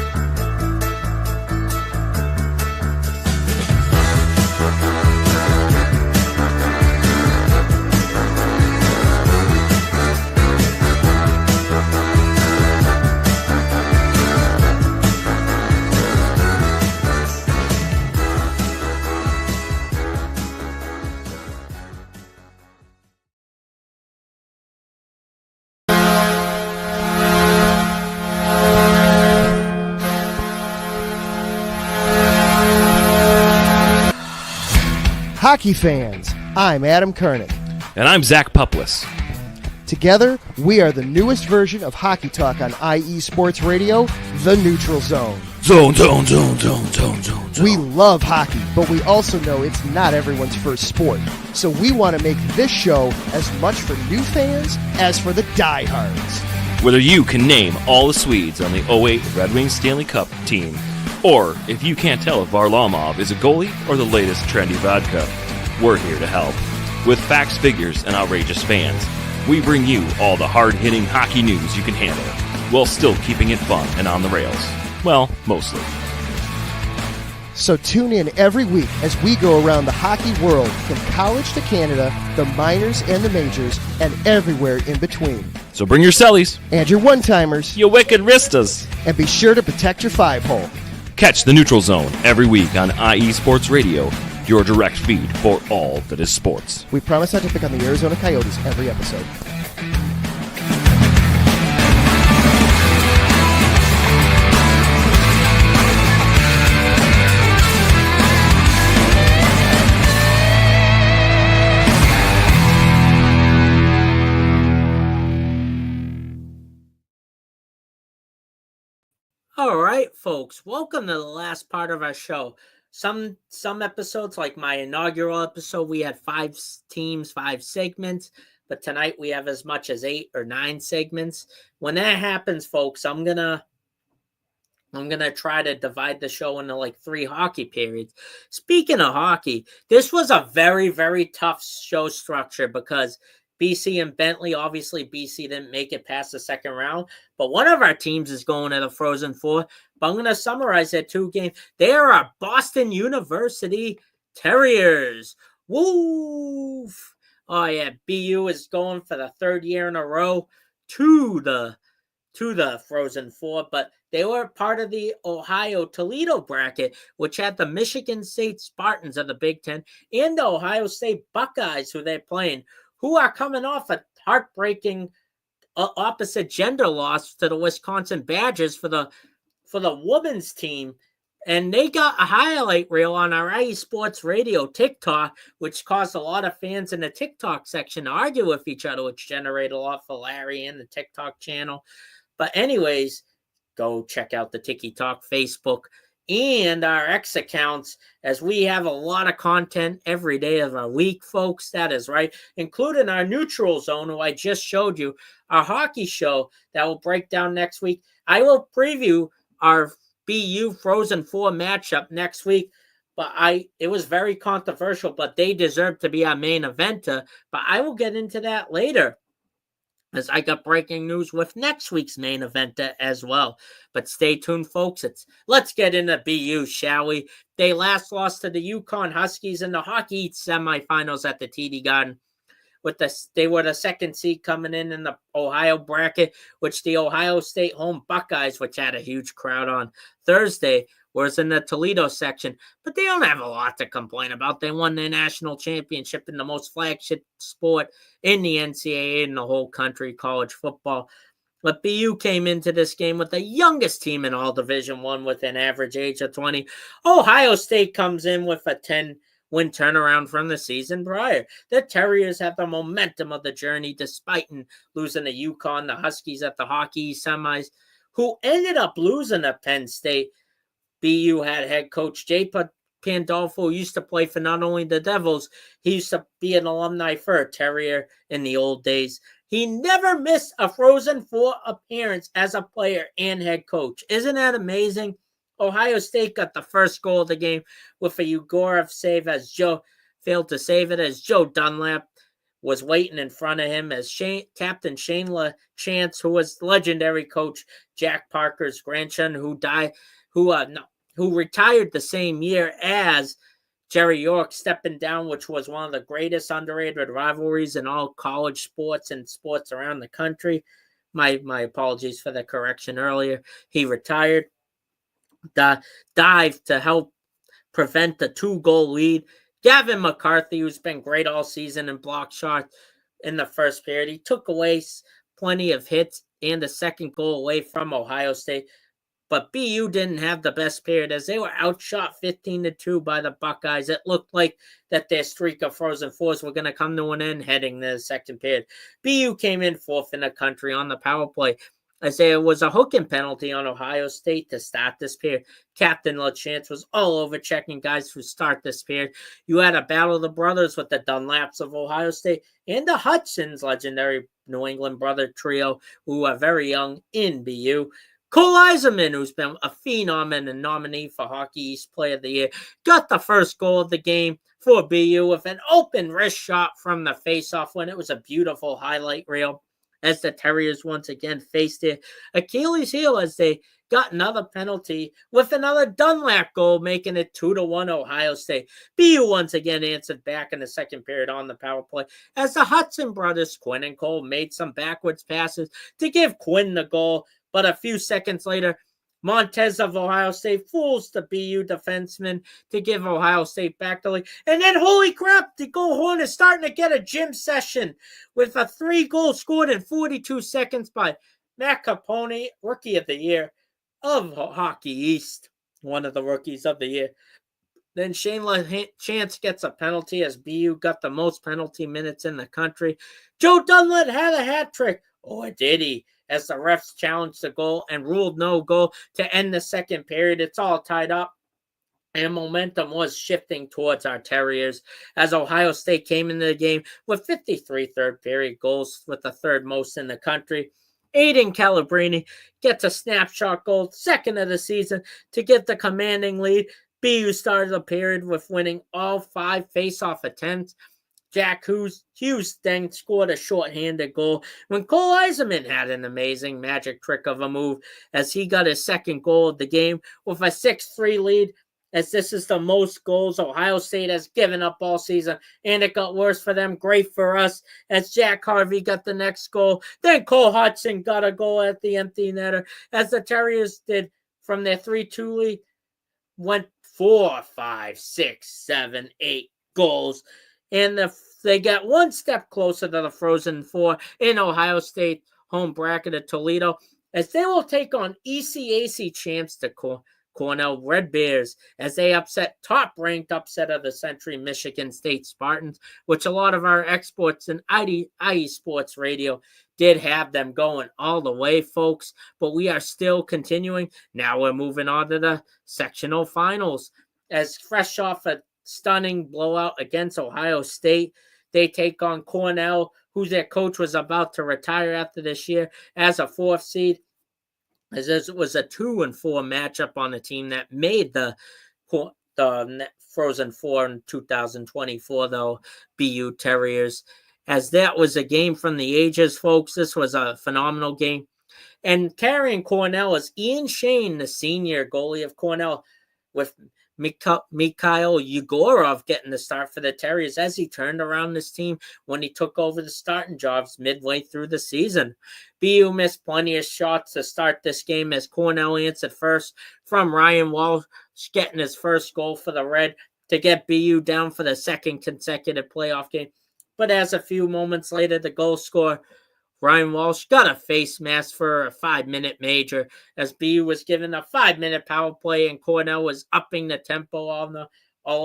Hockey fans, I'm Adam Kernick. And I'm Zach Puplis. Together, we are the newest version of Hockey Talk on IE Sports Radio, The Neutral Zone. Zone. We love hockey, but we also know it's not everyone's first sport. So we want to make this show as much for new fans as for the diehards. Whether you can name all the Swedes on the 08 Red Wings Stanley Cup team, or if you can't tell if Varlamov is a goalie or the latest trendy vodka, we're here to help. With facts, figures, and outrageous fans, we bring you all the hard-hitting hockey news you can handle, while still keeping it fun and on the rails. Well, mostly. So tune in every week as we go around the hockey world, from college to Canada, the minors and the majors, and everywhere in between. So bring your cellies. And your one-timers. You wicked wristas. And be sure to protect your five-hole. Catch the Neutral Zone every week on IE Sports Radio, your direct feed for all that is sports. We promise not to pick on the Arizona Coyotes every episode. right, folks, welcome to the last part of our show. Some episodes, like my inaugural episode, we had 5 teams, 5 segments, but tonight we have as much as 8 or 9 segments. When that happens, folks, I'm gonna try to divide the show into like 3 hockey periods. Speaking of hockey, this was a very, very tough show structure because BC and Bentley, obviously BC didn't make it past the second round, but one of our teams is going to the Frozen Four. But I'm going to summarize that 2 games. They are our Boston University Terriers. Woof! Oh yeah, BU is going for the 3rd year in a row to the Frozen Four, but they were part of the Ohio-Toledo bracket, which had the Michigan State Spartans of the Big Ten and the Ohio State Buckeyes, who they're playing, who are coming off a heartbreaking opposite gender loss to the Wisconsin Badgers for the women's team. And they got a highlight reel on our IE Sports Radio TikTok, which caused a lot of fans in the TikTok section to argue with each other, which generated a lot for Larry and the TikTok channel. But anyways, go check out the Tiki Talk Facebook and our X accounts, as we have a lot of content every day of our week, folks. That is right, including our Neutral Zone, who I just showed you, our hockey show that will break down next week. I will preview our BU Frozen Four matchup next week, but it was very controversial, but they deserve to be our main eventer. But I will get into that later, as I got breaking news with next week's main eventer as well. But stay tuned, folks. Let's get into BU, shall we? They last lost to the Yukon Huskies in the Hockey East semifinals at the TD Garden. They were the 2nd seed coming in the Ohio bracket, which the Ohio State home Buckeyes, which had a huge crowd on Thursday, was in the Toledo section. But they don't have a lot to complain about. They won their national championship in the most flagship sport in the NCAA in the whole country, college football. But BU came into this game with the youngest team in all Division I with an average age of 20. Ohio State comes in with a 10-win turnaround from the season prior. The Terriers have the momentum of the journey despite losing to Yukon, the Huskies at the Hockey semis, who ended up losing to Penn State. BU had head coach Jay Pandolfo, who used to play for not only the Devils, he used to be an alumni for a Terrier in the old days. He never missed a Frozen Four appearance as a player and head coach. Isn't that amazing? Ohio State got the first goal of the game with a Ugorov save as Joe failed to save it, as Joe Dunlap was waiting in front of him, as Captain Shane LaChance, who was legendary coach Jack Parker's grandson, who retired the same year as Jerry York, stepping down, which was one of the greatest underrated rivalries in all college sports and sports around the country. My apologies for the correction earlier. He retired. Dive to help prevent the 2-goal lead. Gavin McCarthy, who's been great all season in block shots in the first period, he took away plenty of hits and the second goal away from Ohio State. But BU didn't have the best period, as they were outshot 15-2 by the Buckeyes. It looked like that their streak of Frozen Fours were going to come to an end heading to the second period. BU came in 4th in the country on the power play, as there was a hooking penalty on Ohio State to start this period. Captain LaChance was all over checking guys to start this period. You had a battle of the brothers with the Dunlaps of Ohio State and the Hudson's legendary New England brother trio, who are very young in BU. Cole Eiserman, who's been a phenom and a nominee for Hockey East Player of the Year, got the first goal of the game for BU with an open wrist shot from the faceoff when it was a beautiful highlight reel, as the Terriers once again faced their Achilles heel as they got another penalty with another Dunlap goal, making it 2-1 Ohio State. BU once again answered back in the second period on the power play, as the Hudson brothers, Quinn and Cole, made some backwards passes to give Quinn the goal. But a few seconds later, Montez of Ohio State fools the BU defenseman to give Ohio State back the lead. And then, holy crap, the Gold Horn is starting to get a gym session with a 3-goal scored in 42 seconds by Matt Capone, Rookie of the Year of Hockey East, one of the Rookies of the Year. Then Shane LaChance gets a penalty, as BU got the most penalty minutes in the country. Joe Dunlap had a hat trick Or did he? As the refs challenged the goal and ruled no goal to end the second period, it's all tied up. And momentum was shifting towards our Terriers as Ohio State came into the game with 53 third-period goals, with the third most in the country. Aiden Calabrini gets a snapshot goal, second of the season, to get the commanding lead. BU started the period with winning all 5 face-off attempts. Jack Hughes then scored a shorthanded goal when Cole Eiserman had an amazing magic trick of a move as he got his second goal of the game with a 6-3 lead, as this is the most goals Ohio State has given up all season, and it got worse for them. Great for us, as Jack Harvey got the next goal. Then Cole Hudson got a goal at the empty netter, as the Terriers did from their 3-2 lead, went 4, 5, 6, 7, 8 goals. And they got one step closer to the Frozen Four in Ohio State home bracket of Toledo, as they will take on ECAC champs, the Cornell Red Bears, as they upset top-ranked upset of the century Michigan State Spartans, which a lot of our exports and IE Sports Radio did have them going all the way, folks. But we are still continuing. Now we're moving on to the sectional finals, as fresh off a stunning blowout against Ohio State, they take on Cornell, whose their coach was about to retire after this year, as a 4th seed. As it was a 2-4 matchup on the team that made the Frozen Four in 2024, though, BU Terriers. As that was a game from the ages, folks. This was a phenomenal game. And carrying Cornell is Ian Shane, the senior goalie of Cornell, with Mikhail Yegorov getting the start for the Terriers as he turned around this team when he took over the starting jobs midway through the season. BU missed plenty of shots to start this game as Cornell answered first from Ryan Walsh, getting his first goal for the Red to get BU down for the second consecutive playoff game. But as a few moments later, the goal scorer Ryan Walsh got a face mask for a 5-minute major as BU was given a 5-minute power play and Cornell was upping the tempo all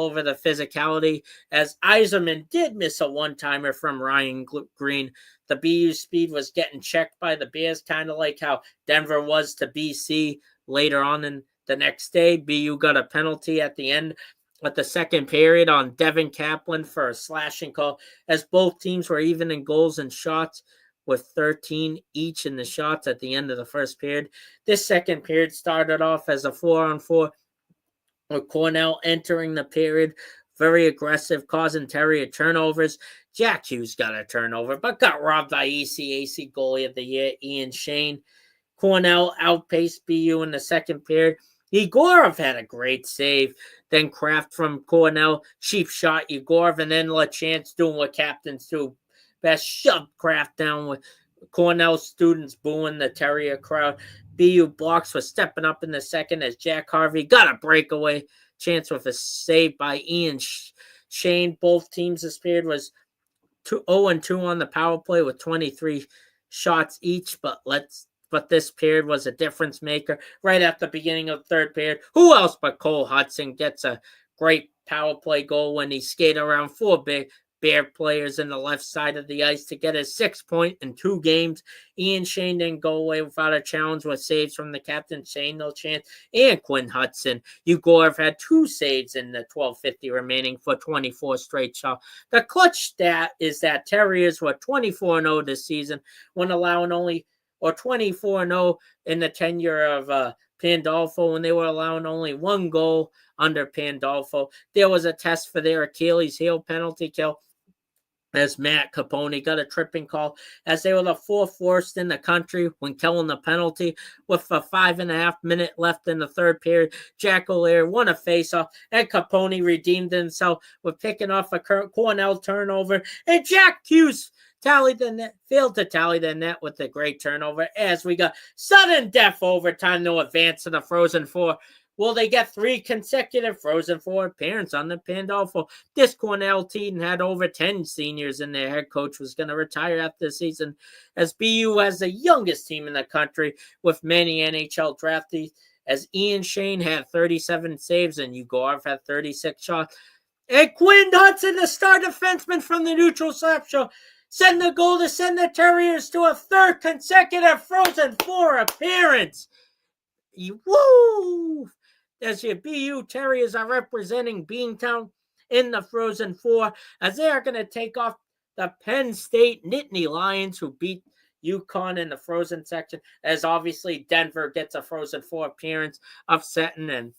over the physicality, as Eiserman did miss a one-timer from Ryan Green. The BU speed was getting checked by the Bears, kind of like how Denver was to BC later on in the next day. BU got a penalty at the end of the second period on Devin Kaplan for a slashing call, as both teams were even in goals and shots, with 13 each in the shots at the end of the first period. This second period started off as a 4-on-4, with Cornell entering the period very aggressive, causing Terrier turnovers. Jack Hughes got a turnover, but got robbed by ECAC goalie of the year, Ian Shane. Cornell outpaced BU in the second period. Yegorov had a great save. Then Kraft from Cornell, cheap shot Yegorov, and then LaChance doing what captains do best, shoved Kraft down with Cornell students booing the Terrier crowd. BU blocks was stepping up in the second as Jack Harvey got a breakaway chance with a save by Ian Shane. Both teams this period was 0-2 on the power play with 23 shots each, but this period was a difference maker right at the beginning of the third period. Who else but Cole Hudson gets a great power play goal when he skated around 4 big Bear players in the left side of the ice to get his 6th point in 2 games. Ian Shane didn't go away without a challenge with saves from the captain, Shane LaChance, and Quinn Hudson. Yegorov had 2 saves in the 12:50 remaining for 24 straight shots. The clutch stat is that Terriers were 24-0 this season when allowing only, or 24-0 in the tenure of Pandolfo when they were allowing only 1 goal under Pandolfo. There was a test for their Achilles heel penalty kill, as Matt Capone got a tripping call, as they were the 4th worst in the country when killing the penalty. With a 5.5 minute left in the third period, Jack O'Leary won a faceoff, and Capone redeemed himself with picking off a Cornell turnover, and Jack Hughes failed to tally the net with a great turnover, as we got sudden death overtime to advance to the Frozen Four. Will they get 3 consecutive Frozen Four appearances on the Pandolfo? This Cornell team had over 10 seniors, and their head coach was going to retire after the season, as BU has the youngest team in the country with many NHL draftees, as Ian Shane had 37 saves and Yegorov had 36 shots. And Quinn Hudson, the star defenseman from the neutral slap show, send the goal to send the Terriers to a third consecutive Frozen Four appearance. Woo! As your BU Terriers are representing Beantown in the Frozen Four, as they are going to take off the Penn State Nittany Lions, who beat UConn in the Frozen section, as obviously Denver gets a Frozen Four appearance, upsetting and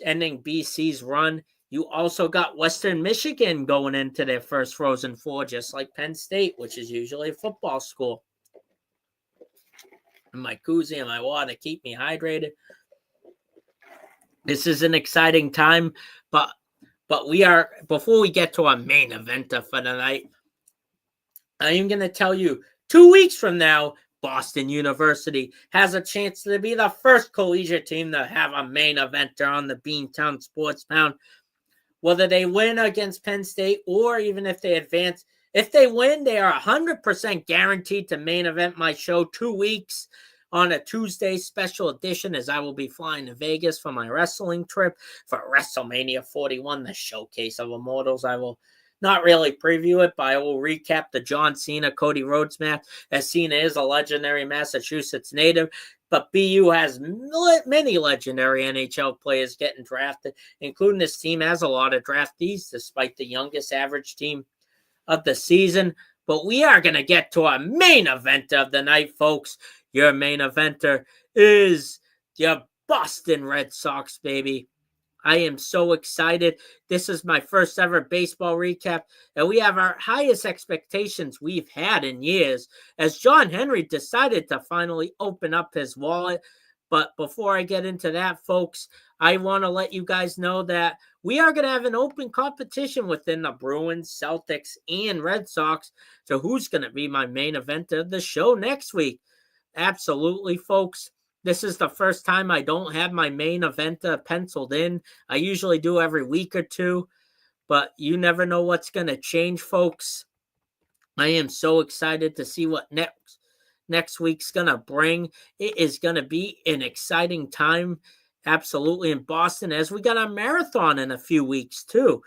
ending BC's run. You also got Western Michigan going into their first Frozen Four, just like Penn State, which is usually a football school. And my koozie and my water keep me hydrated. This is an exciting time, but before we get to our main event for the night, I am going to tell you 2 weeks from now, Boston University has a chance to be the first collegiate team to have a main eventer on the Beantown Sports Pound. Whether they win against Penn State or even if they advance, if they win, they are 100% guaranteed to main event my show 2 weeks on a Tuesday special edition, as I will be flying to Vegas for my wrestling trip for WrestleMania 41, the Showcase of Immortals. I will not really preview it, but I will recap the John Cena, Cody Rhodes match, as Cena is a legendary Massachusetts native, but BU has many legendary NHL players getting drafted, including this team has a lot of draftees, despite the youngest average team of the season. But we are going to get to our main event of the night, folks. Your main eventer is your Boston Red Sox, baby. I am so excited. This is my first ever baseball recap, and we have our highest expectations we've had in years, as John Henry decided to finally open up his wallet. But before I get into that, folks, I want to let you guys know that we are going to have an open competition within the Bruins, Celtics, and Red Sox. So who's going to be my main event of the show next week? Absolutely, folks. This is the first time I don't have my main event penciled in. I usually do every week or two, but you never know what's going to change, folks. I am so excited to see what next week's going to bring. It is going to be an exciting time, absolutely, in Boston, as we got a marathon in a few weeks, too,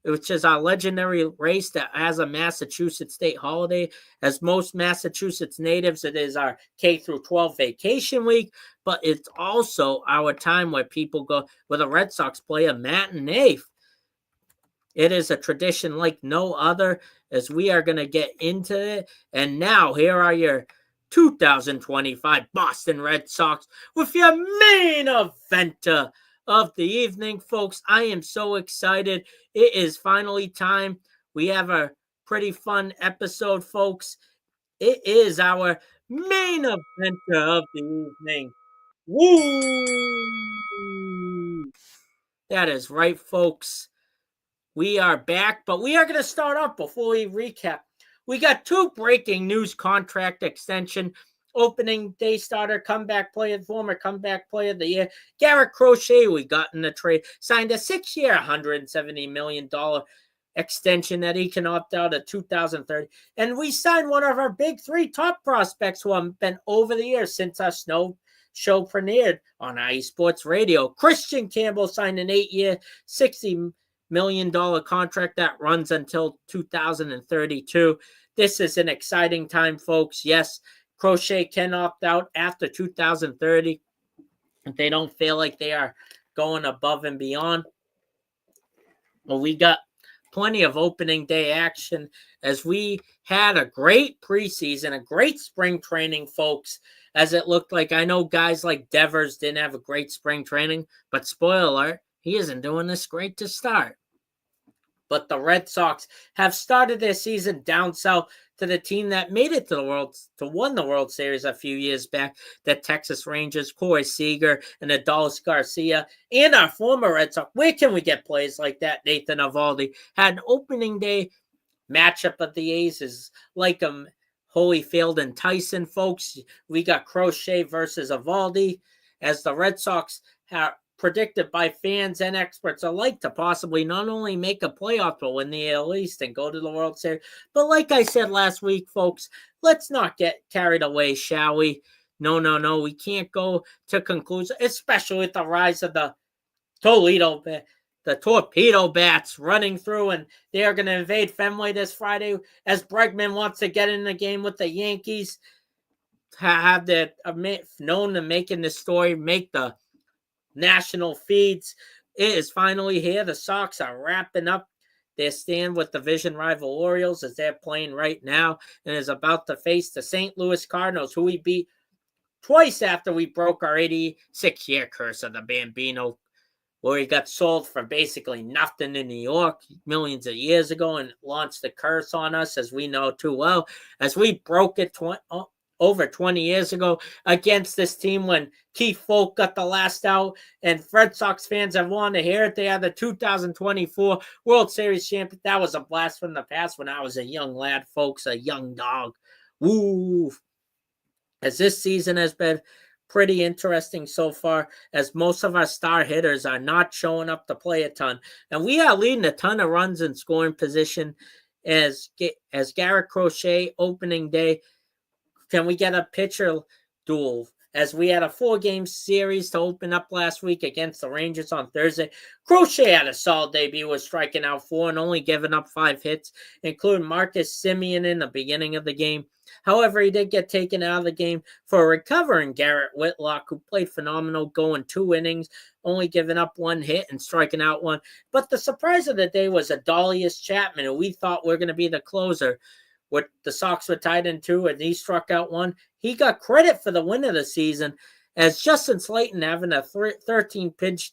which is our legendary race that has a Massachusetts state holiday. As most Massachusetts natives, it is our K through 12 vacation week, but it's also our time where people go, where the Red Sox play a matinee. It is a tradition like no other, as we are going to get into it. And now, here are your 2025 Boston Red Sox with your main eventer of the evening, folks. I am so excited. It is finally time. We have a pretty fun episode, folks. It is our main eventer of the evening. Woo! That is right, folks. We are back, but we are going to start off before we recap. We got 2 breaking news: contract extension, opening day starter, former comeback player of the year, Garrett Crochet. We got in the trade, signed a 6-year, $170 million extension that he can opt out of 2030. And we signed one of our big 3 top prospects who have been over the years since our snow show premiered on IE Sports Radio. Christian Campbell signed an 8-year, $60 million contract that runs until 2032. This is an exciting time, folks. Yes, Crochet can opt out after 2030 if they don't feel like they are going above and beyond. Well, we got plenty of opening day action, as we had a great preseason, a great spring training, folks, as it looked like. I know guys like Devers didn't have a great spring training, but spoiler alert, he isn't doing this great to start. But the Red Sox have started their season down south to the team that made it to won the World Series a few years back, the Texas Rangers, Corey Seager and Adolis Garcia, and our former Red Sox. Where can we get players like that? Nathan Eovaldi had an opening day matchup of the Aces, like Holyfield and Tyson, folks. We got Crochet versus Eovaldi, as the Red Sox have predicted by fans and experts alike to possibly not only make a playoff but win the AL East and go to the World Series. But like I said last week, folks, let's not get carried away, shall we? No. We can't go to conclusion, especially with the rise of the Toledo the torpedo bats running through, and they are going to invade Fenway this Friday as Bregman wants to get in the game with the Yankees. Have the known to making this story make the national feeds. It is finally here. The Sox are wrapping up their stand with division rival Orioles as they're playing right now and is about to face the St. Louis Cardinals, who we beat twice after we broke our 86-year curse of the Bambino, where he got sold for basically nothing in New York millions of years ago and launched the curse on us, as we know too well, as we broke it over 20 years ago against this team when Keith Folk got the last out, and Red Sox fans have wanted to hear it. They are the 2024 World Series champion. That was a blast from the past when I was a young lad, folks, a young dog. Woo! As this season has been pretty interesting so far, as most of our star hitters are not showing up to play a ton. And we are leading a ton of runs in scoring position as Garrett Crochet opening day. Can we get a pitcher duel? As we had a 4-game series to open up last week against the Rangers on Thursday. Crochet had a solid debut, was striking out 4 and only giving up 5 hits, including Marcus Semien in the beginning of the game. However, he did get taken out of the game for a recovering Garrett Whitlock, who played phenomenal, going 2 innings, only giving up 1 hit and striking out 1. But the surprise of the day was Adolis Chapman, who we thought were going to be the closer. What the Sox were tied in 2, and he struck out 1. He got credit for the win of the season, as Justin Slayton having a 13-pitch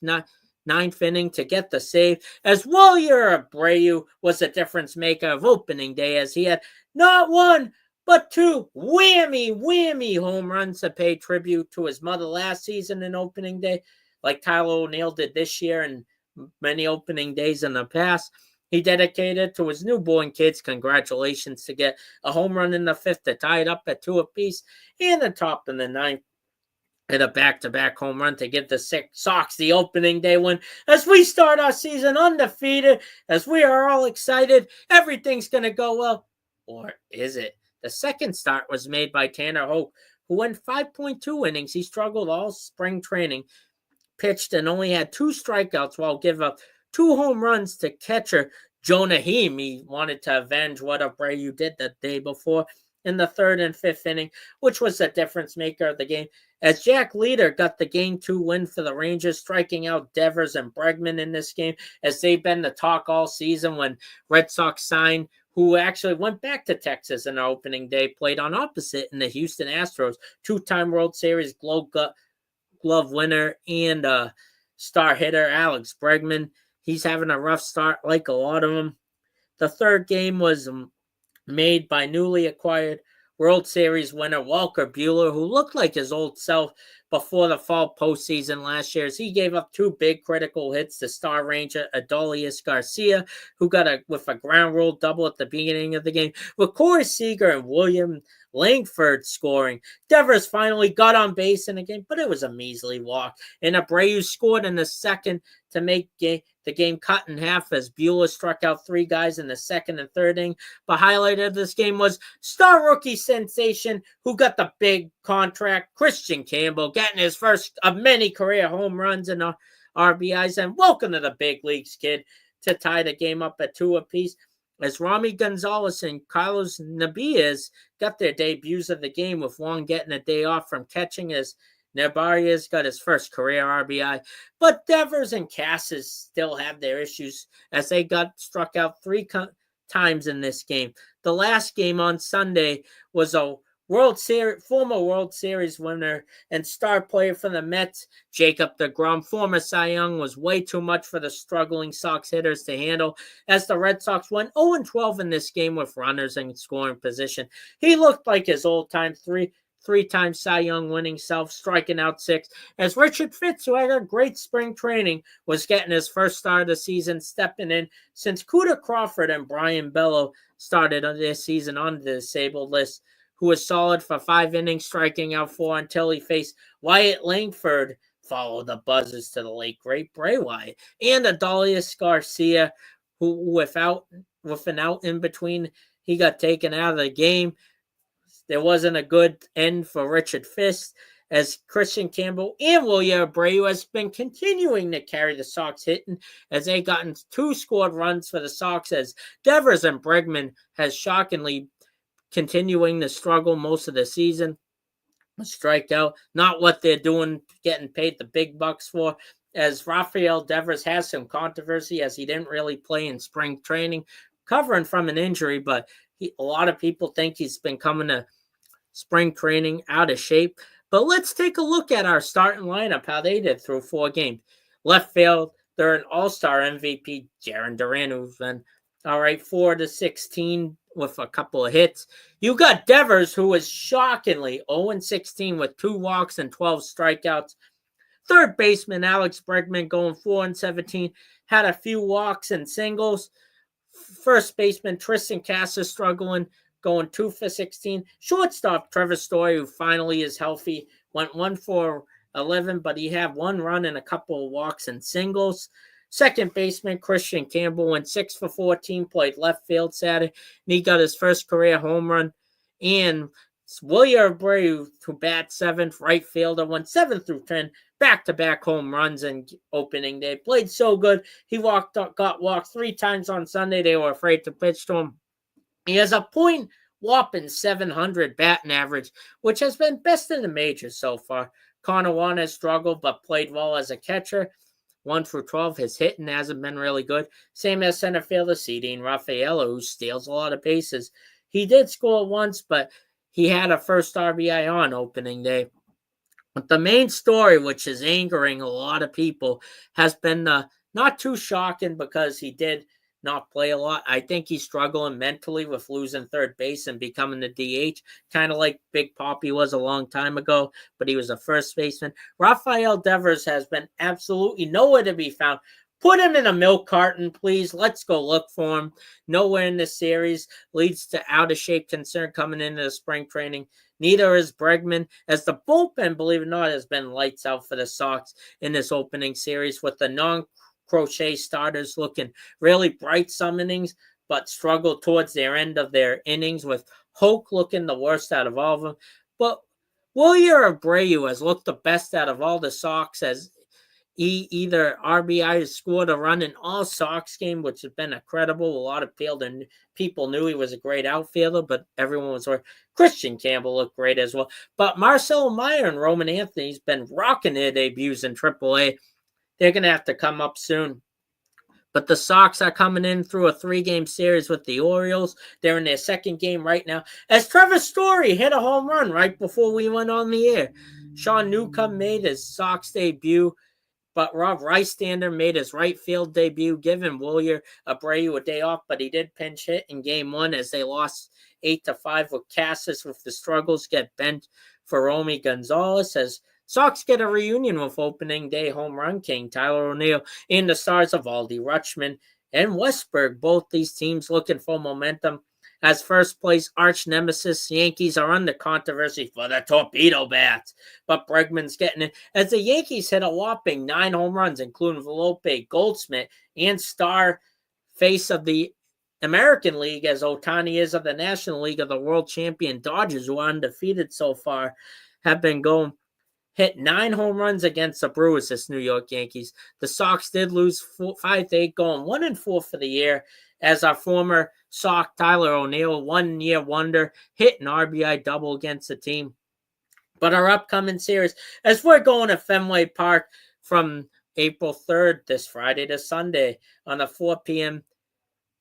ninth inning to get the save, as Wilyer Abreu was a difference maker of opening day, as he had not 1 but 2 whammy home runs to pay tribute to his mother last season in opening day, like Tyler O'Neill did this year and many opening days in the past. He dedicated to his newborn kids. Congratulations to get a home run in the 5th to tie it up at 2 apiece, and the top in the 9th and a back-to-back home run to give the Sox the opening day win. As we start our season undefeated, as we are all excited, everything's going to go well. Or is it? The second start was made by Tanner Hoke, who went 5.2 innings. He struggled all spring training, pitched and only had 2 strikeouts while give up 2 home runs to catcher Jonah Heim. He wanted to avenge what Abreu did the day before in the 3rd and 5th inning, which was the difference maker of the game, as Jack Leader got the Game 2 win for the Rangers, striking out Devers and Bregman in this game, as they've been the talk all season when Red Sox signed, who actually went back to Texas in the opening day, played on opposite in the Houston Astros, 2-time World Series glove winner and star hitter Alex Bregman. He's having a rough start like a lot of them. The 3rd game was made by newly acquired World Series winner Walker Buehler, who looked like his old self before the fall postseason last year, as he gave up 2 big critical hits to star ranger Adolis Garcia, who got with a ground rule double at the beginning of the game, with Corey Seager and William Langford scoring. Devers finally got on base in the game, but it was a measly walk, and Abreu scored in the 2nd to make the game cut in half, as Buehler struck out 3 guys in the 2nd and 3rd inning. The highlight of this game was star rookie sensation, who got the big contract, Christian Campbell, getting his first of many career home runs and RBIs. And welcome to the big leagues, kid, to tie the game up at 2 apiece, as Rami Gonzalez and Carlos Nabias got their debuts of the game, with Wong getting a day off from catching, as Narvaez got his first career RBI. But Devers and Casas still have their issues, as they got struck out 3 times in this game. The last game on Sunday was a former World Series winner and star player for the Mets, Jacob deGrom. Former Cy Young was way too much for the struggling Sox hitters to handle, as the Red Sox went 0-12 in this game with runners in scoring position. He looked like his old-time three-time Cy Young winning self, striking out 6, as Richard Fitz, who had a great spring training, was getting his first start of the season, stepping in since Cuda Crawford and Brian Bello started on this season on the disabled list, who was solid for 5 innings, striking out 4 until he faced Wyatt Langford, followed the buzzers to the late great Bray Wyatt, and Adolis Garcia, who with an out in between, he got taken out of the game. There wasn't a good end for Richard Fist, as Christian Campbell and William Abreu has been continuing to carry the Sox hitting as they gotten 2 scored runs for the Sox as Devers and Bregman has shockingly continuing to struggle most of the season. A strikeout, not what they're doing, getting paid the big bucks for, as Rafael Devers has some controversy as he didn't really play in spring training, covering from an injury, but a lot of people think he's been coming to spring training out of shape. But let's take a look at our starting lineup, how they did through 4 games. Left field, they're an all-star MVP, Jarren Duran, who's been all right, 4-16 with a couple of hits. You got Devers, who was shockingly 0-16 with 2 walks and 12 strikeouts. Third baseman Alex Bregman going 4-17, had a few walks and singles. First baseman Tristan Casas struggling, going 2-16. Shortstop Trevor Story, who finally is healthy, went 1-for-11, but he had 1 run and a couple of walks and singles. Second baseman Christian Campbell went 6-for-14, played left field Saturday, and he got his first career home run. And William Abreu, who bats 7th, right fielder, went 7-10, back-to-back home runs in opening day. Played so good, he got walked 3 times on Sunday. They were afraid to pitch to him. He has a whopping 700 batting average, which has been best in the majors so far. Connor Juan has struggled, but played well as a catcher. 1-for-12. His hitting hasn't been really good. Same as center fielder Cedine Rafaela, who steals a lot of bases. He did score once, but he had a first RBI on opening day. But the main story, which is angering a lot of people, has been not too shocking because he did not play a lot. I think he's struggling mentally with losing third base and becoming the DH, kind of like Big Papi was a long time ago, but he was a first baseman. Rafael Devers has been absolutely nowhere to be found. Put him in a milk carton, please. Let's go look for him. Nowhere in this series, leads to out-of-shape concern coming into the spring training. Neither is Bregman, as the bullpen, believe it or not, has been lights out for the Sox in this opening series, with the non-crochet starters looking really bright some innings, but struggled towards their end of their innings, with Hoke looking the worst out of all of them. But William Abreu has looked the best out of all the Sox, as he either RBI has scored a run in all Sox game, which has been incredible. A lot of people knew he was a great outfielder, but everyone was worried. Christian Campbell looked great as well. But Marcelo Meyer and Roman Anthony's been rocking their debuts in AAA. They're going to have to come up soon. But the Sox are coming in through a 3-game series with the Orioles. They're in their 2nd game right now, as Trevor Story hit a home run right before we went on the air. Sean Newcomb made his Sox debut, but Rob Reistander made his right field debut, giving William Abreu a day off, but he did pinch hit in Game 1 as they lost 8-5 with Casas with the struggles, get bent for Romy Gonzalez, as Sox get a reunion with opening day home run king Tyler O'Neill and the stars of Aldi Rutschman and Westberg. Both these teams looking for momentum. As first place arch nemesis, Yankees are under controversy for the torpedo bats, but Bregman's getting it, as the Yankees hit a whopping 9 home runs, including Volpe, Goldsmith, and star face of the American League, as Ohtani is of the National League, of the world champion Dodgers, who are undefeated so far, have been going. Hit 9 home runs against the Brewers, this New York Yankees. The Sox did lose 5-8, going 1-4 for the year, as our former Sox Tyler O'Neill, 1-year wonder, hit an RBI double against the team. But our upcoming series, as we're going to Fenway Park from April 3rd, this Friday to Sunday, on a 4 p.m.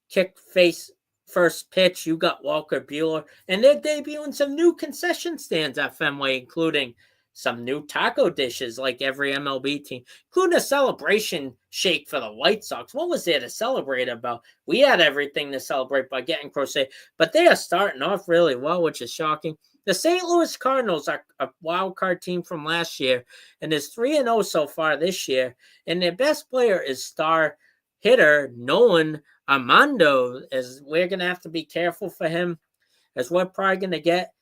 kick face first pitch, you got Walker Buehler, and they're debuting some new concession stands at Fenway, including some new taco dishes like every MLB team, including a celebration shake for the White Sox. What was there to celebrate about? We had everything to celebrate by getting crochet, but they are starting off really well, which is shocking. The St. Louis Cardinals are a wild card team from last year, and is 3-0 so far this year, and their best player is star hitter Nolan Armando, as we're going to have to be careful for him, as we're probably going to get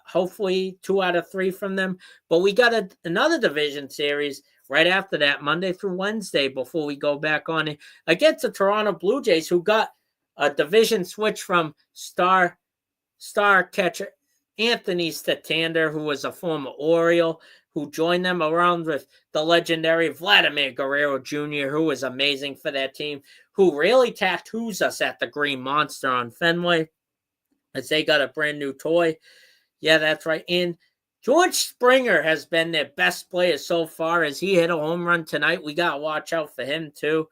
hopefully 2 out of 3 from them. But we got another division series right after that, Monday through Wednesday, before we go back on it, against the Toronto Blue Jays, who got a division switch from star catcher Anthony Statander, who was a former Oriole, who joined them around with the legendary Vladimir Guerrero Jr., who was amazing for that team, who really tattoos us at the Green Monster on Fenway, as they got a brand new toy. Yeah, that's right. And George Springer has been their best player so far, as he hit a home run tonight. We got to watch out for him, too,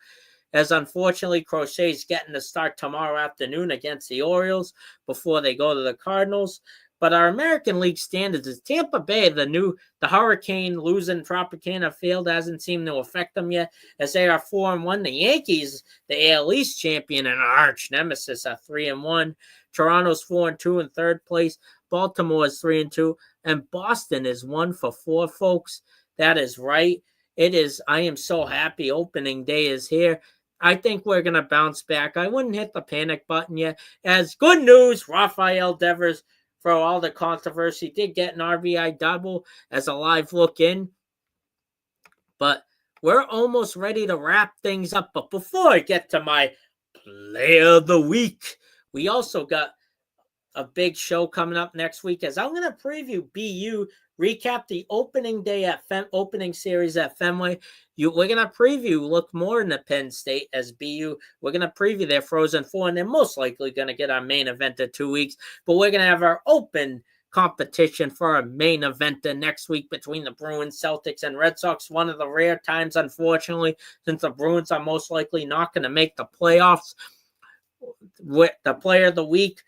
as unfortunately Crochet's getting to start tomorrow afternoon against the Orioles before they go to the Cardinals. But our American League standards is Tampa Bay, the Hurricane losing Tropicana Field hasn't seemed to affect them yet, as they are 4-1. The Yankees, the AL East champion and arch nemesis, are 3-1. Toronto's 4-2 in third place. Baltimore is 3-2, and Boston is 1-4, folks. That is right. It is. I am so happy opening day is here. I think we're going to bounce back. I wouldn't hit the panic button yet. As good news, Rafael Devers, for all the controversy, did get an RBI double as a live look in. But we're almost ready to wrap things up. But before I get to my play of the week, we also got a big show coming up next week, as I'm going to preview BU, recap the opening day at opening series at Fenway. We're going to preview, look more into Penn State as BU. We're going to preview their Frozen Four, and they're most likely going to get our main event in 2 weeks. But we're going to have our open competition for our main event next week between the Bruins, Celtics, and Red Sox. One of the rare times, unfortunately, since the Bruins are most likely not going to make the playoffs. With the player of the week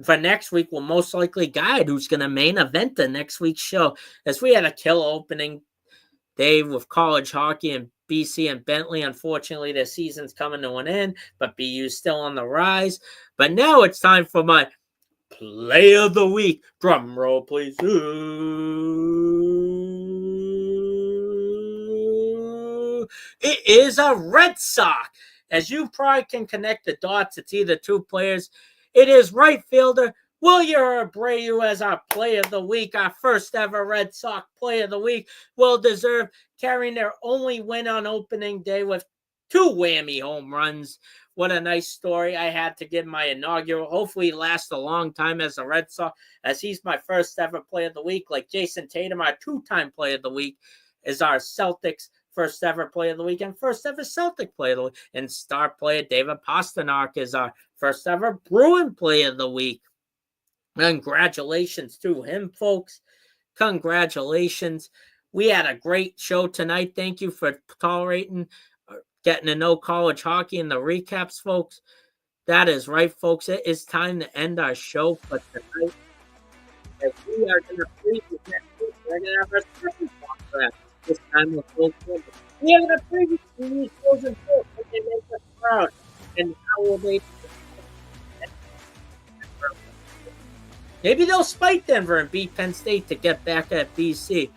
for next week will most likely guide who's going to main event the next week's show, as we had a killer opening day with college hockey and BC and Bentley. Unfortunately, their season's coming to an end, but BU's still on the rise. But now it's time for my play of the week. Drum roll, please. It is a Red Sox. As you probably can connect the dots, it's either two players. It is right fielder Wilyer Abreu as our player of the week, our first ever Red Sox player of the week. Well deserved, carrying their only win on opening day with 2 whammy home runs. What a nice story. I had to give my inaugural, hopefully last a long time as a Red Sox, as he's my first ever player of the week. Like Jason Tatum, our 2-time player of the week, is our Celtics first ever player of the week and first ever Celtic player of the week. And star player David Pastrnak is our first ever Bruin player of the week. Congratulations to him, folks. Congratulations. We had a great show tonight. Thank you for tolerating, getting to know college hockey and the recaps, folks. That is right, folks. It is time to end our show for tonight. As we are going to preview next week, we're going to have our second contract. This time with Phil Campbell. We are going to preview the Frozen Four, what they make us proud, and how will they. Maybe they'll spite Denver and beat Penn State to get back at BC.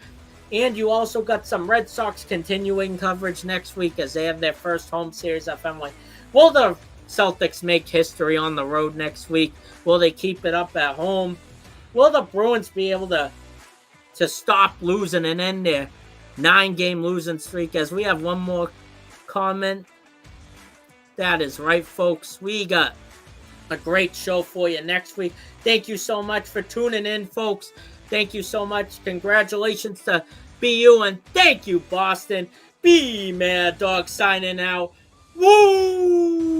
And you also got some Red Sox continuing coverage next week as they have their first home series at Fenway. Will the Celtics make history on the road next week? Will they keep it up at home? Will the Bruins be able to stop losing and end their 9-game losing streak? As we have one more comment. That is right, folks. We got a great show for you next week. Thank you so much for tuning in, folks. Thank you so much. Congratulations to BU, and thank you, Boston. BMAdawg signing out. Woo!